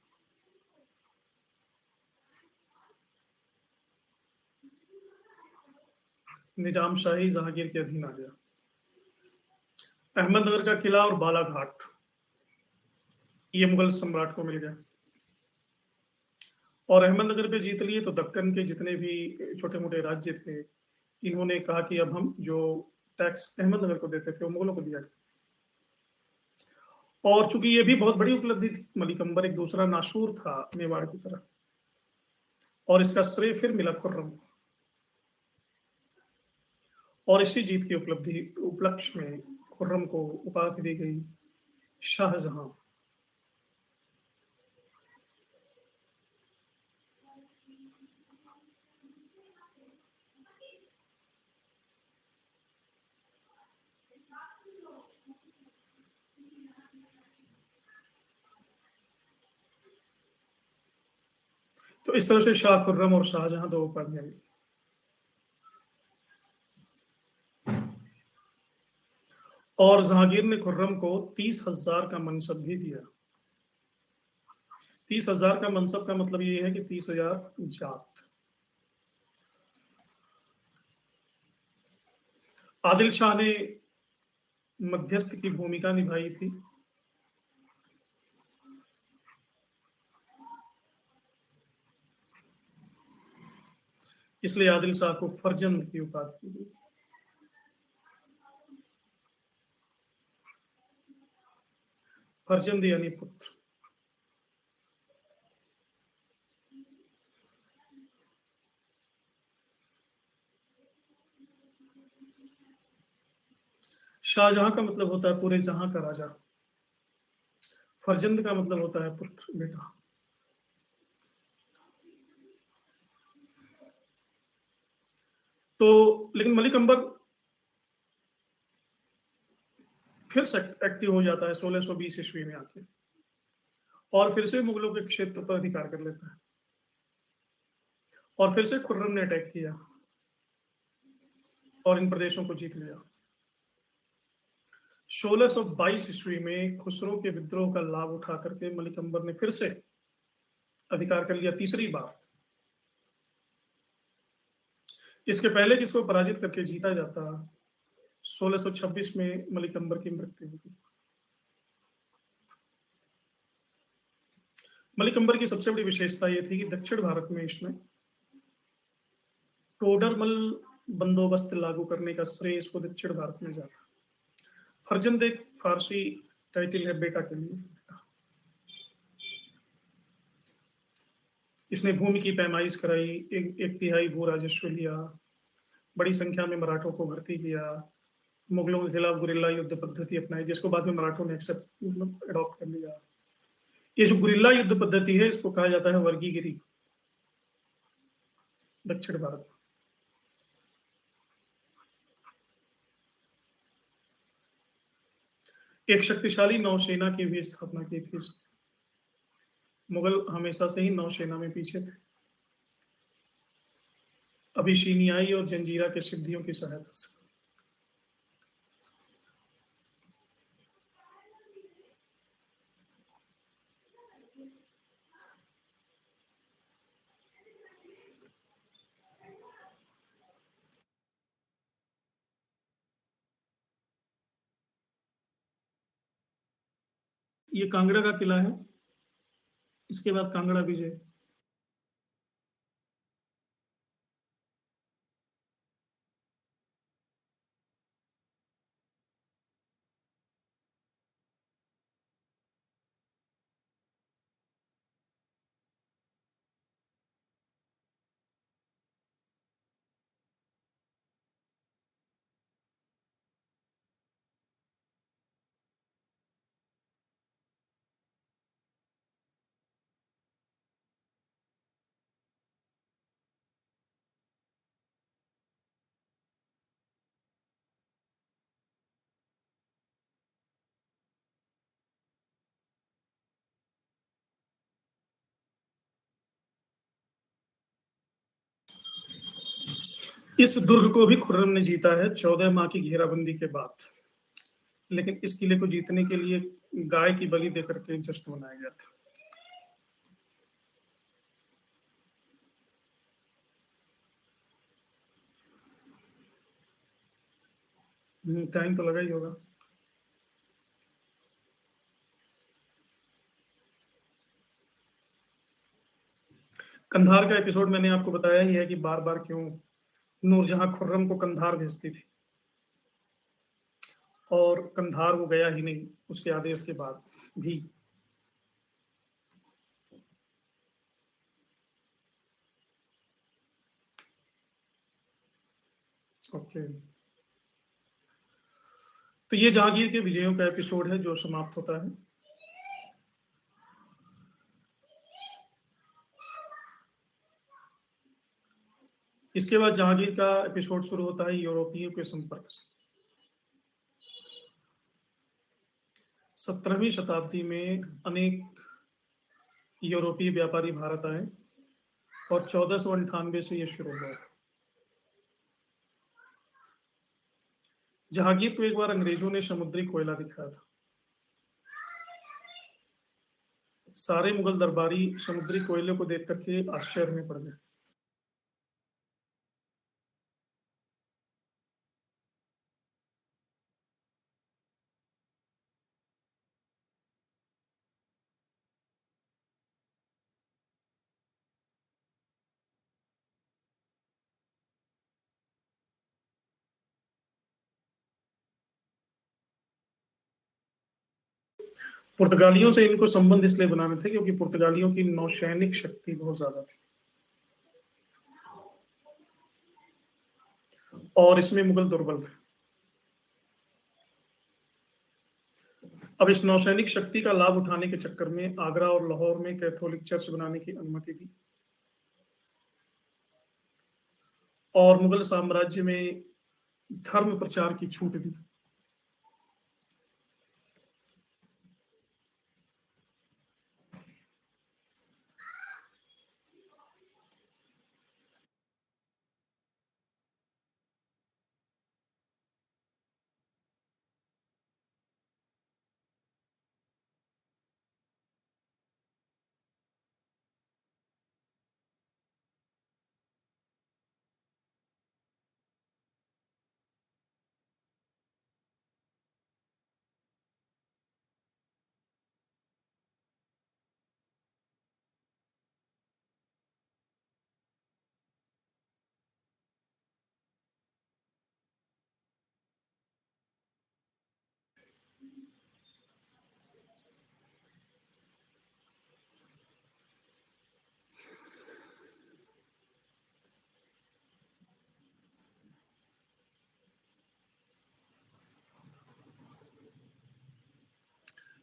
निजाम शाही जहांगीर के अधीन आ गया। अहमदनगर का किला और बालाघाट ये मुगल सम्राट को मिल गया, और अहमदनगर पे जीत लिए तो दक्कन के जितने भी छोटे मोटे राज्य थे, इन्होंने कहा कि अब हम जो टैक्स अहमदनगर को देते थे वो मुगलों को दिया। और चूंकि ये भी बहुत बड़ी उपलब्धि थी, मलिक अंबर एक दूसरा नासूर था मेवाड़ की तरह, और इसका श्रेय फिर मिला खुर्रम को। और इसी जीत की उपलक्ष्य में खुर्रम को उपाधि दी गई शाहजहां। तो इस तरह से शाह खुर्रम और शाहजहां दो उपाधियां मिली। और जहांगीर ने खुर्रम को 30,000 का मनसब भी दिया। 30,000 का मनसब का मतलब ये है कि 30,000 जात। आदिल शाह ने मध्यस्थ की भूमिका निभाई थी। इसलिए आदिल शाह को फरजंद की उपाधि दी गई। फरजंद यानी पुत्र। शाहजहां का मतलब होता है पूरे जहां का राजा। फरजंद का मतलब होता है पुत्र, बेटा। तो लेकिन मलिक अंबर फिर से एक्टिव हो जाता है 1620 ईस्वी में आके, और फिर से मुगलों के क्षेत्र पर अधिकार कर लेता है, और फिर से खुर्रम ने अटैक किया और इन प्रदेशों को जीत लिया। 1622 ईस्वी में खुसरो के विद्रोह का लाभ उठा करके मलिक अंबर ने फिर से अधिकार कर लिया, तीसरी बार। इसके पहले कि इसको पराजित करके जीता जाता, 1626 में मलिक अंबर की मृत्यु हुई। मलिक अंबर की सबसे बड़ी विशेषता यह थी कि दक्षिण भारत में इसने टोडरमल बंदोबस्त लागू करने का श्रेय इसको दक्षिण भारत में जाता। फरजंद एक फारसी टाइटल है बेटा के लिए। इसने भूमि की पैमाइश कराई, एक तिहाई भू राजस्व लिया, बड़ी संख्या में मराठों को भर्ती किया, मुगलों के खिलाफ गुरिल्ला युद्ध पद्धति अपनाई, जिसको बाद में मराठों ने एक्सेप्ट मतलब अडॉप्ट कर लिया। ये जो गुरिल्ला युद्ध पद्धति है, इसको कहा जाता है वर्गीगिरी दक्षिण भारत में। एक शक्तिशाली नौसेना की भी स्थापना की थी इसने। मुगल हमेशा से ही नौसेना में पीछे थे, अभिशीनियाई और जंजीरा के सिद्धियों की सहायता से। ये कांगड़ा का किला है, इसके बाद कांगड़ा विजय। इस दुर्ग को भी खुर्रम ने जीता है 14 माह की घेराबंदी के बाद, लेकिन इस किले को जीतने के लिए गाय की बलि देकर के जश्न मनाया गया था। टाइम तो लगा ही होगा। कंधार का एपिसोड मैंने आपको बताया ही है कि बार बार क्यों नूरजहां खुर्रम को कंधार भेजती थी, और कंधार वो गया ही नहीं उसके आदेश के बाद भी। ओके, तो ये जहांगीर के विजयों का एपिसोड है जो समाप्त होता है। इसके बाद जहांगीर का एपिसोड शुरू होता है यूरोपियों के संपर्क से। 17वीं शताब्दी में अनेक यूरोपीय व्यापारी भारत आए और 1498 से ये शुरू हुआ। जहांगीर को एक बार अंग्रेजों ने समुद्री कोयला दिखाया था। सारे मुगल दरबारी समुद्री कोयले को देख करके आश्चर्य में पड़ गए। पुर्तगालियों से इनको संबंध इसलिए बनाने थे क्योंकि पुर्तगालियों की नौसैनिक शक्ति बहुत ज्यादा थी और इसमें मुगल दुर्बल थे। अब इस नौसैनिक शक्ति का लाभ उठाने के चक्कर में आगरा और लाहौर में कैथोलिक चर्च बनाने की अनुमति दी और मुगल साम्राज्य में धर्म प्रचार की छूट दी।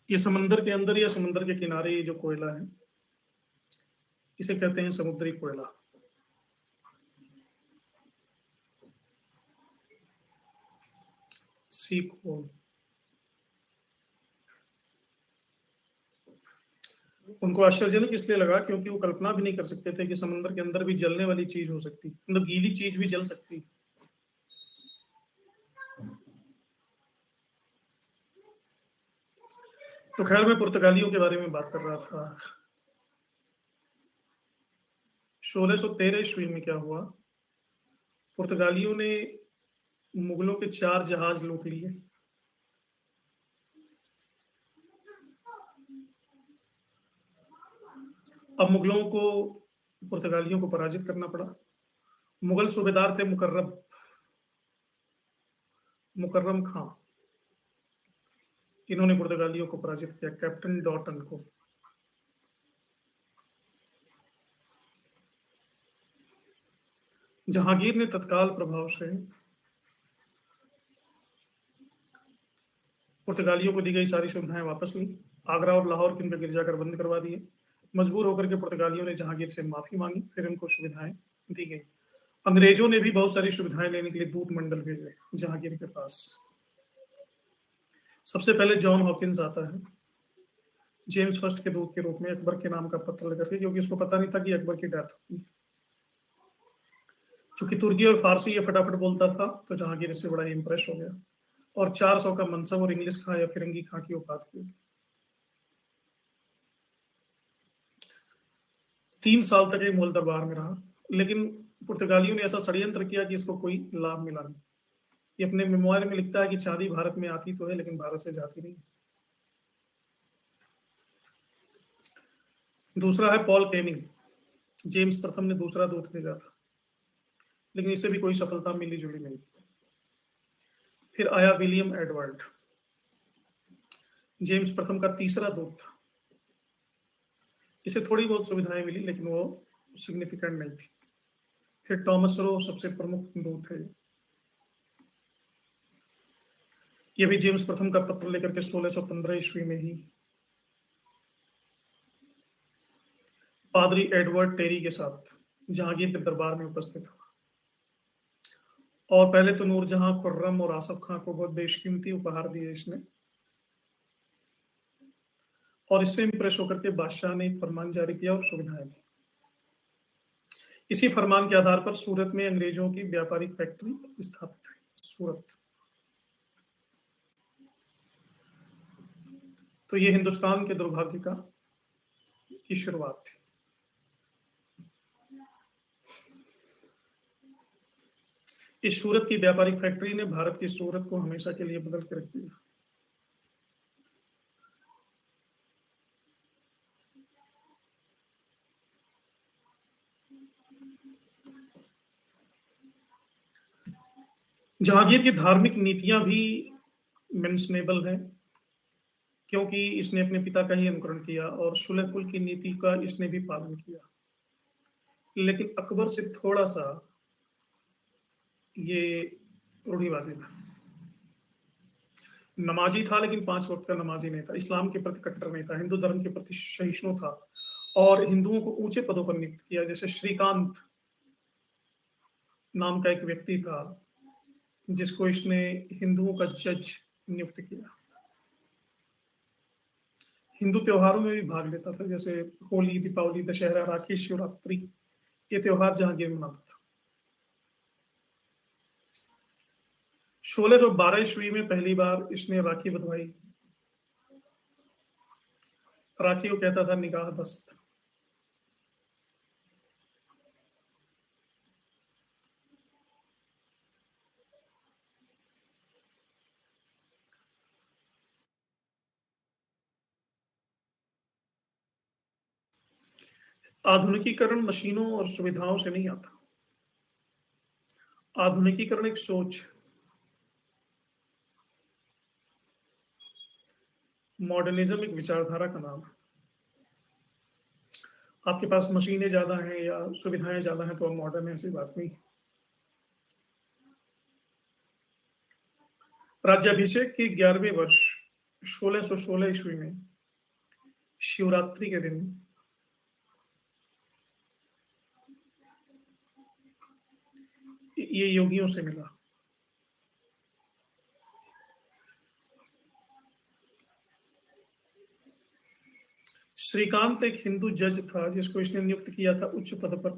ये समंदर के अंदर या समंदर के किनारे ये जो कोयला है इसे कहते हैं समुद्री कोयला। सी कोल। उनको आश्चर्यजनक इसलिए लगा क्योंकि वो कल्पना भी नहीं कर सकते थे कि समंदर के अंदर भी जलने वाली चीज हो सकती, मतलब गीली चीज भी जल सकती। तो खैर मैं पुर्तगालियों के बारे में बात कर रहा था। 1613 ईस्वी में क्या हुआ, पुर्तगालियों ने मुगलों के 4 जहाज लूट लिए। अब मुगलों को पुर्तगालियों को पराजित करना पड़ा। मुगल सूबेदार थे मुकर्रम मुकर्रम खां। इन्होंने पुर्तगालियों को पराजित किया, कैप्टन डॉटन को। जहांगीर ने तत्काल प्रभाव से पुर्तगालियों को दी गई सारी सुविधाएं वापस ली, आगरा और लाहौर के इनके गिरजाघर बंद करवा दिए। मजबूर होकर के पुर्तगालियों ने जहांगीर से माफी मांगी, फिर इनको सुविधाएं दी गई। अंग्रेजों ने भी बहुत सारी सुविधाएं लेने के लिए दूत मंडल भेजे जहांगीर के पास। सबसे पहले जॉन हॉकिंस आता है जेम्स फर्स्ट के दूत के रूप में अकबर के नाम का पत्र लेकर के, क्योंकि उसको पता नहीं था कि अकबर की डेथ होगी। चूंकि तुर्की और फारसी ये फटाफट बोलता था तो जहांगीर इससे बड़ा इंप्रेस हो गया और 400 का मनसब और इंग्लिश खां या फिरंगी खां की उपाधि दी। 3 साल तक ये मुगल दरबार में रहा, लेकिन पुर्तगालियों ने ऐसा षड्यंत्र किया कि इसको कोई लाभ मिला नहीं। ये अपने मेमोयर में लिखता है कि चांदी भारत में आती तो है लेकिन भारत से जाती नहीं। दूसरा है पॉल केनिंग। जेम्स प्रथम ने दूसरा दूत भेजा था लेकिन इससे भी कोई सफलता मिली जुली नहीं। फिर आया विलियम एडवर्ड, जेम्स प्रथम का तीसरा दूत था। इसे थोड़ी बहुत सुविधाएं मिली लेकिन वो सिग्निफिकेंट नहीं थी। फिर टॉमस रो सबसे प्रमुख दूत है। ये भी जेम्स प्रथम का पत्र लेकर के 1615 ईस्वी में ही पादरी एडवर्ड टेरी के साथ जहांगीर के दरबार में उपस्थित हुआ। और पहले तो नूरजहां, खुर्रम और आसफ खां को बहुत बेशकीमती उपहार दिए इसने, और इससे इंप्रेस होकर के बादशाह ने एक फरमान जारी किया और सुविधाएं दी। इसी फरमान के आधार पर सूरत में अंग्रेजों की व्यापारिक फैक्ट्री स्थापित हुई। सूरत, तो ये हिंदुस्तान के दुर्भाग्य की शुरुआत थी। इस सूरत की व्यापारिक फैक्ट्री ने भारत की सूरत को हमेशा के लिए बदल के रख दिया। जहांगीर की धार्मिक नीतियां भी मेंशनेबल हैं, क्योंकि इसने अपने पिता का ही अनुकरण किया और सुलह कुल की नीति का इसने भी पालन किया। लेकिन अकबर से थोड़ा सा ये रूढ़िवादी था। नमाजी था, लेकिन 5 वक्त का नमाजी नहीं था। इस्लाम के प्रति कट्टर नहीं था। हिंदू धर्म के प्रति सहिष्णु था और हिंदुओं को ऊंचे पदों पर नियुक्त किया। जैसे श्रीकांत नाम का एक व्यक्ति था जिसको इसने हिंदुओं का जज नियुक्त किया। हिंदू त्योहारों में भी भाग लेता था, जैसे होली, दीपावली, दशहरा, राखी, शिवरात्रि, ये त्योहार जहांगीर मनाता था। 1612 ईस्वी में पहली बार इसने राखी बंधवाई। राखी को कहता था निगाह दस्त। आधुनिकीकरण मशीनों और सुविधाओं से नहीं आता। आधुनिकीकरण एक सोच है। मॉडर्निज्म एक विचारधारा का नाम है। आपके पास मशीनें ज्यादा हैं या सुविधाएं ज्यादा हैं तो आप मॉडर्न है, ऐसी बात नहीं। राज्याभिषेक के 11वें वर्ष 1616 ईस्वी में शिवरात्रि के दिन ये योगियों से मिला। श्रीकांत एक हिंदू जज था जिसको इसने नियुक्त किया था उच्च पद पर।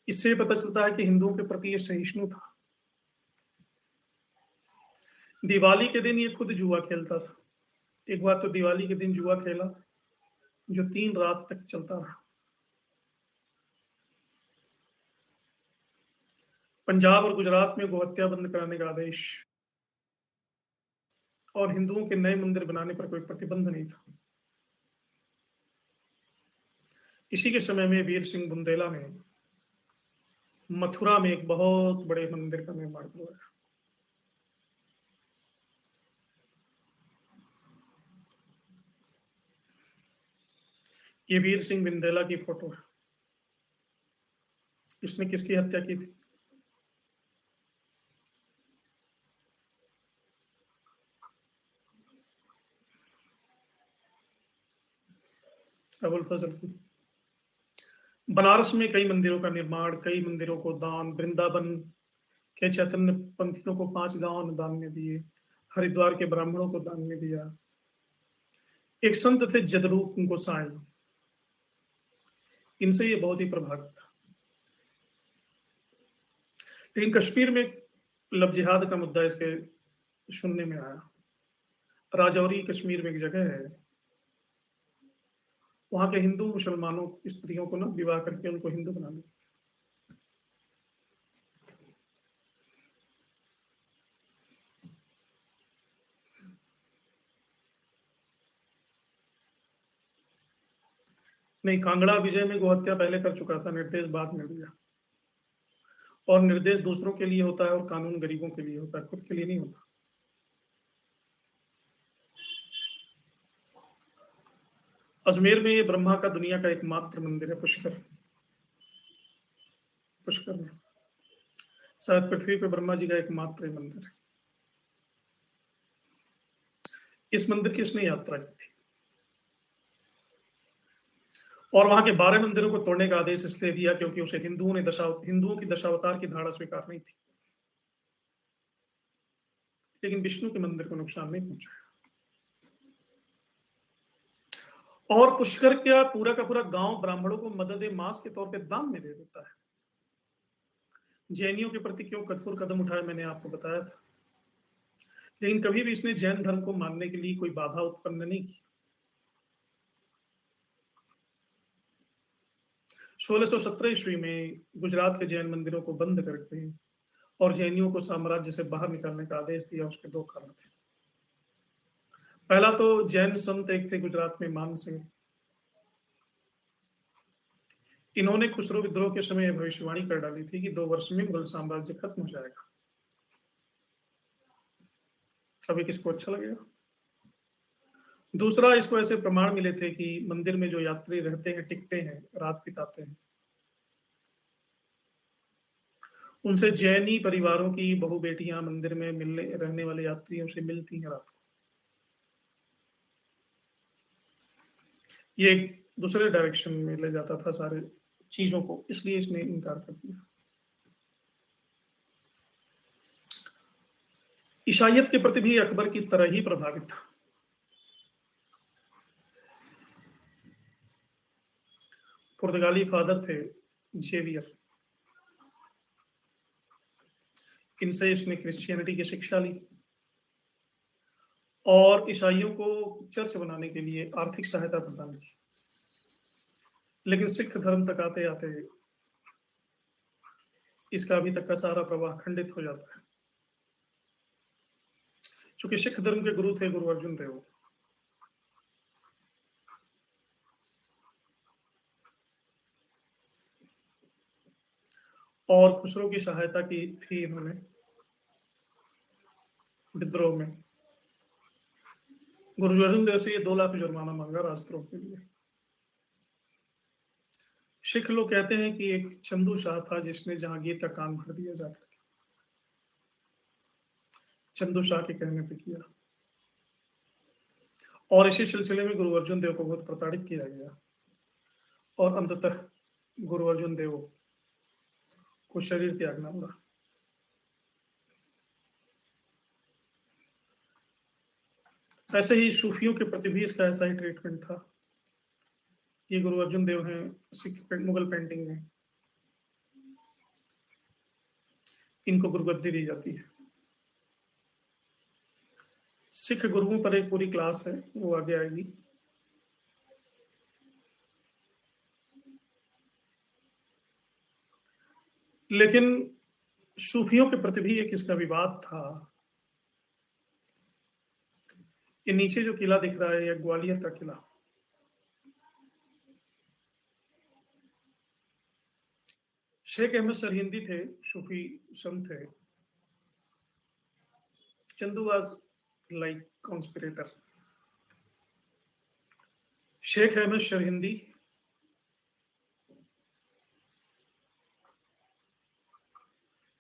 इससे पता चलता है कि हिंदुओं के प्रति ये सहिष्णु था। दिवाली के दिन ये खुद जुआ खेलता था। एक बार तो दिवाली के दिन जुआ खेला जो 3 रात तक चलता रहा। पंजाब और गुजरात में गोहत्या बंद कराने का आदेश और हिंदुओं के नए मंदिर बनाने पर कोई प्रतिबंध नहीं था। इसी के समय में वीर सिंह बुंदेला ने मथुरा में एक बहुत बड़े मंदिर का निर्माण करवाया। ये वीर सिंह बुंदेला की फोटो है। इसने किसकी हत्या की थी? अबुल फजल की। बनारस में कई मंदिरों का निर्माण, कई मंदिरों को दान, वृंदावन के चैतन्य पंथियों को 5 गांव अनुदान में दिए, हरिद्वार के ब्राह्मणों को दान में दिया। एक संत थे जदरूप गोसाई, इनसे ये बहुत ही प्रभावित था। लेकिन कश्मीर में लब जिहाद का मुद्दा इसके सुनने में आया। राजौरी कश्मीर में एक जगह है, वहां के हिंदू मुसलमानों स्त्रियों को ना विवाह करके उनको हिंदू बना देते थे। नहीं, कांगड़ा विजय में गोहत्या पहले कर चुका था, निर्देश बाद में दिया। और निर्देश दूसरों के लिए होता है और कानून गरीबों के लिए होता है, खुद के लिए नहीं होता। अजमेर में ये ब्रह्मा का दुनिया का एकमात्र मंदिर है, पुष्कर। पुष्कर में शायद पृथ्वी पे ब्रह्मा जी का एकमात्र मंदिर है। इस मंदिर की इसने यात्रा की थी और वहां के 12 मंदिरों को तोड़ने का आदेश इसलिए दिया क्योंकि उसे हिंदुओं की दशावतार की धारणा स्वीकार नहीं थी। लेकिन विष्णु के मंदिर को नुकसान नहीं पहुंचा और पुष्कर का पूरा गांव ब्राह्मणों को मदद मास के तौर पे दान में दे देता है। जैनियों के प्रति क्यों कठोर कदम उठाया मैंने आपको बताया था, लेकिन कभी भी इसने जैन धर्म को मानने के लिए कोई बाधा उत्पन्न नहीं की। 1617 ईस्वी में गुजरात के जैन मंदिरों को बंद करके और जैनियों को साम्राज्य से बाहर निकालने का आदेश दिया। उसके दो कारण थे। पहला तो जैन संत एक थे गुजरात में, मान सिंह। इन्होंने खुसरो विद्रोह के समय भविष्यवाणी कर डाली थी कि 2 वर्ष में मुगल साम्राज्य खत्म हो जाएगा। अभी किसको अच्छा लगेगा? दूसरा, इसको ऐसे प्रमाण मिले थे कि मंदिर में जो यात्री रहते हैं, टिकते हैं, रात बिताते हैं, उनसे जैनी परिवारों की बहु बेटियां मंदिर में मिलने रहने वाले यात्रियों से मिलती हैं रात को। ये एक दूसरे डायरेक्शन में ले जाता था सारे चीजों को, इसलिए इसने इनकार कर दिया। ईसाइयत के प्रति भी अकबर की तरह ही प्रभावित था। पुर्तगाली फादर थे जेवियर, इनसे इसने क्रिश्चियनिटी की शिक्षा ली और ईसाइयों को चर्च बनाने के लिए आर्थिक सहायता प्रदान की। लेकिन सिख धर्म तक आते आते इसका अभी तक का सारा प्रवाह खंडित हो जाता है। चूंकि सिख धर्म के गुरु थे गुरु अर्जुन देव, और खुसरो की सहायता की थी इन्होंने विद्रोह में। गुरु अर्जुन देव से ये 2 लाख जुर्माना मांगा राजद्रोह के लिए। सिख लोग कहते हैं कि एक चंदू शाह था जिसने जहांगीर का कान भर दिया जाकर, चंदू शाह के कहने पे किया, और इसी सिलसिले में गुरु अर्जुन देव को बहुत प्रताड़ित किया गया और अंततः गुरु अर्जुन देव को शरीर त्यागना पड़ा। ऐसे ही सूफियों के प्रति भी इसका ऐसा ही ट्रीटमेंट था। ये गुरु अर्जुन देव हैं सिख मुगल पेंटिंग में, इनको गुरुगद्दी दी जाती है। सिख गुरुओं पर एक पूरी क्लास है, वो आगे आएगी। लेकिन सूफियों के प्रति भी एक इसका विवाद था। ये नीचे जो किला दिख रहा है, यह ग्वालियर का किला। शेख अहमद सरहिंदी थे, सूफी संत थे। Chandu was like conspirator. Sheikh Ahmad Sirhindi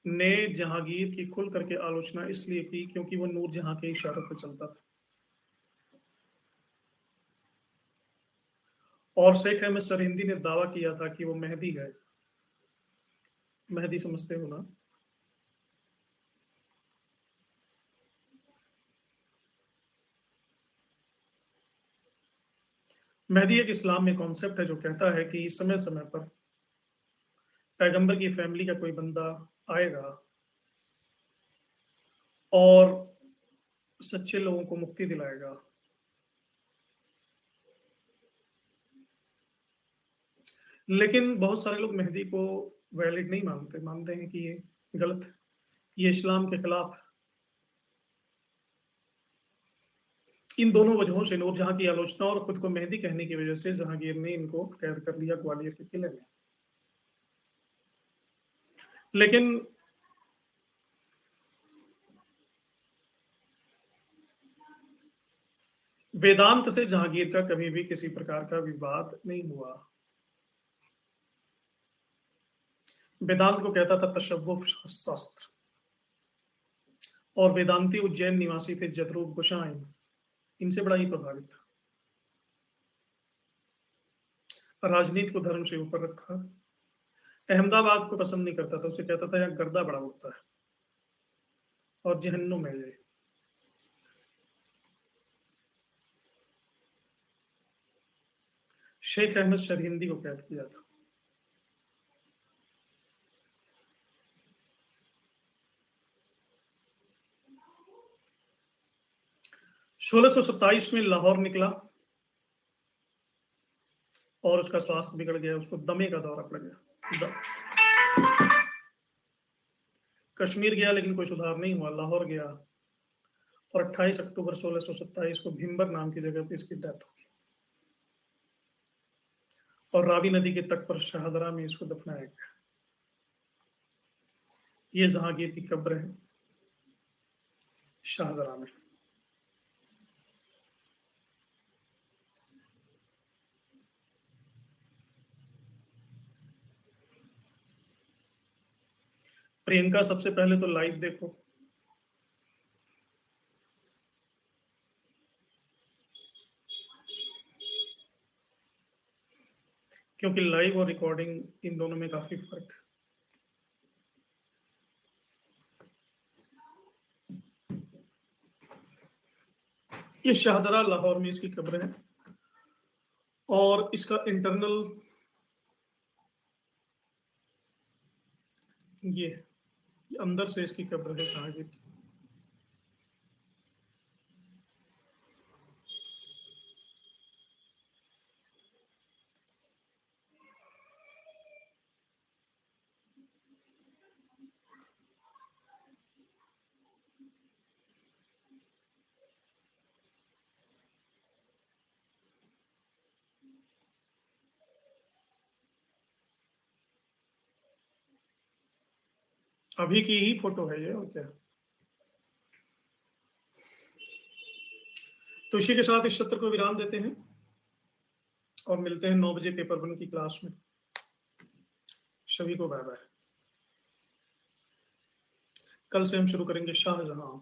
ने जहांगीर की खुल करके आलोचना इसलिए की क्योंकि वो नूरजहां के इशारों पर चलता था। और शेख अहमद सरहिंदी ने दावा किया था कि वो मेहदी है। मेहदी समझते हो ना? मेहदी एक इस्लाम में कॉन्सेप्ट है जो कहता है कि समय समय पर पैगंबर की फैमिली का कोई बंदा आएगा और सच्चे लोगों को मुक्ति दिलाएगा। लेकिन बहुत सारे लोग मेहदी को वैलिड नहीं मानते, मानते हैं कि ये गलत है, ये इस्लाम के खिलाफ है। इन दोनों वजहों से नूरजहां की आलोचना और खुद को मेहदी कहने की वजह से जहांगीर ने इनको कैद कर लिया ग्वालियर के किले में। लेकिन वेदांत से जहांगीर का कभी भी किसी प्रकार का विवाद नहीं हुआ। वेदांत को कहता था तशव्वुफ शास्त्र, और वेदांती उज्जैन निवासी थे जदरूप गोसाई। इनसे बड़ा ही प्रभावित था। राजनीति को धर्म से ऊपर रखा। अहमदाबाद को पसंद नहीं करता था, उसे कहता था यहाँ गर्दा बड़ा उड़ता है और जहन्नुम है ये। शेख अहमद शरहिंदी को कैद किया था। सोलह सौ सत्ताईस में लाहौर निकला और उसका स्वास्थ्य बिगड़ गया, उसको दमे का दौरा पड़ गया। कश्मीर गया लेकिन कोई सुधार नहीं हुआ, लाहौर गया और 28 अक्टूबर 1627 को भिम्बर नाम की जगह पर इसकी डेथ हुई और रावी नदी के तट पर शाहदरा में इसको दफनाया गया। ये जहांगीर की कब्र है शाहदरा में। प्रियंका सबसे पहले तो लाइव देखो, क्योंकि लाइव और रिकॉर्डिंग इन दोनों में काफी फर्क है। ये शाहदरा लाहौर में इसकी कब्र है और इसका इंटरनल ये अंदर से इसकी कब्र है जहांगीर की। अभी की ही फोटो है ये, और क्या। तो इसी के साथ इस सत्र को विराम देते हैं और मिलते हैं 9 बजे पेपर 1 की क्लास में। सभी को बाय बाय। कल से हम शुरू करेंगे शाहजहां।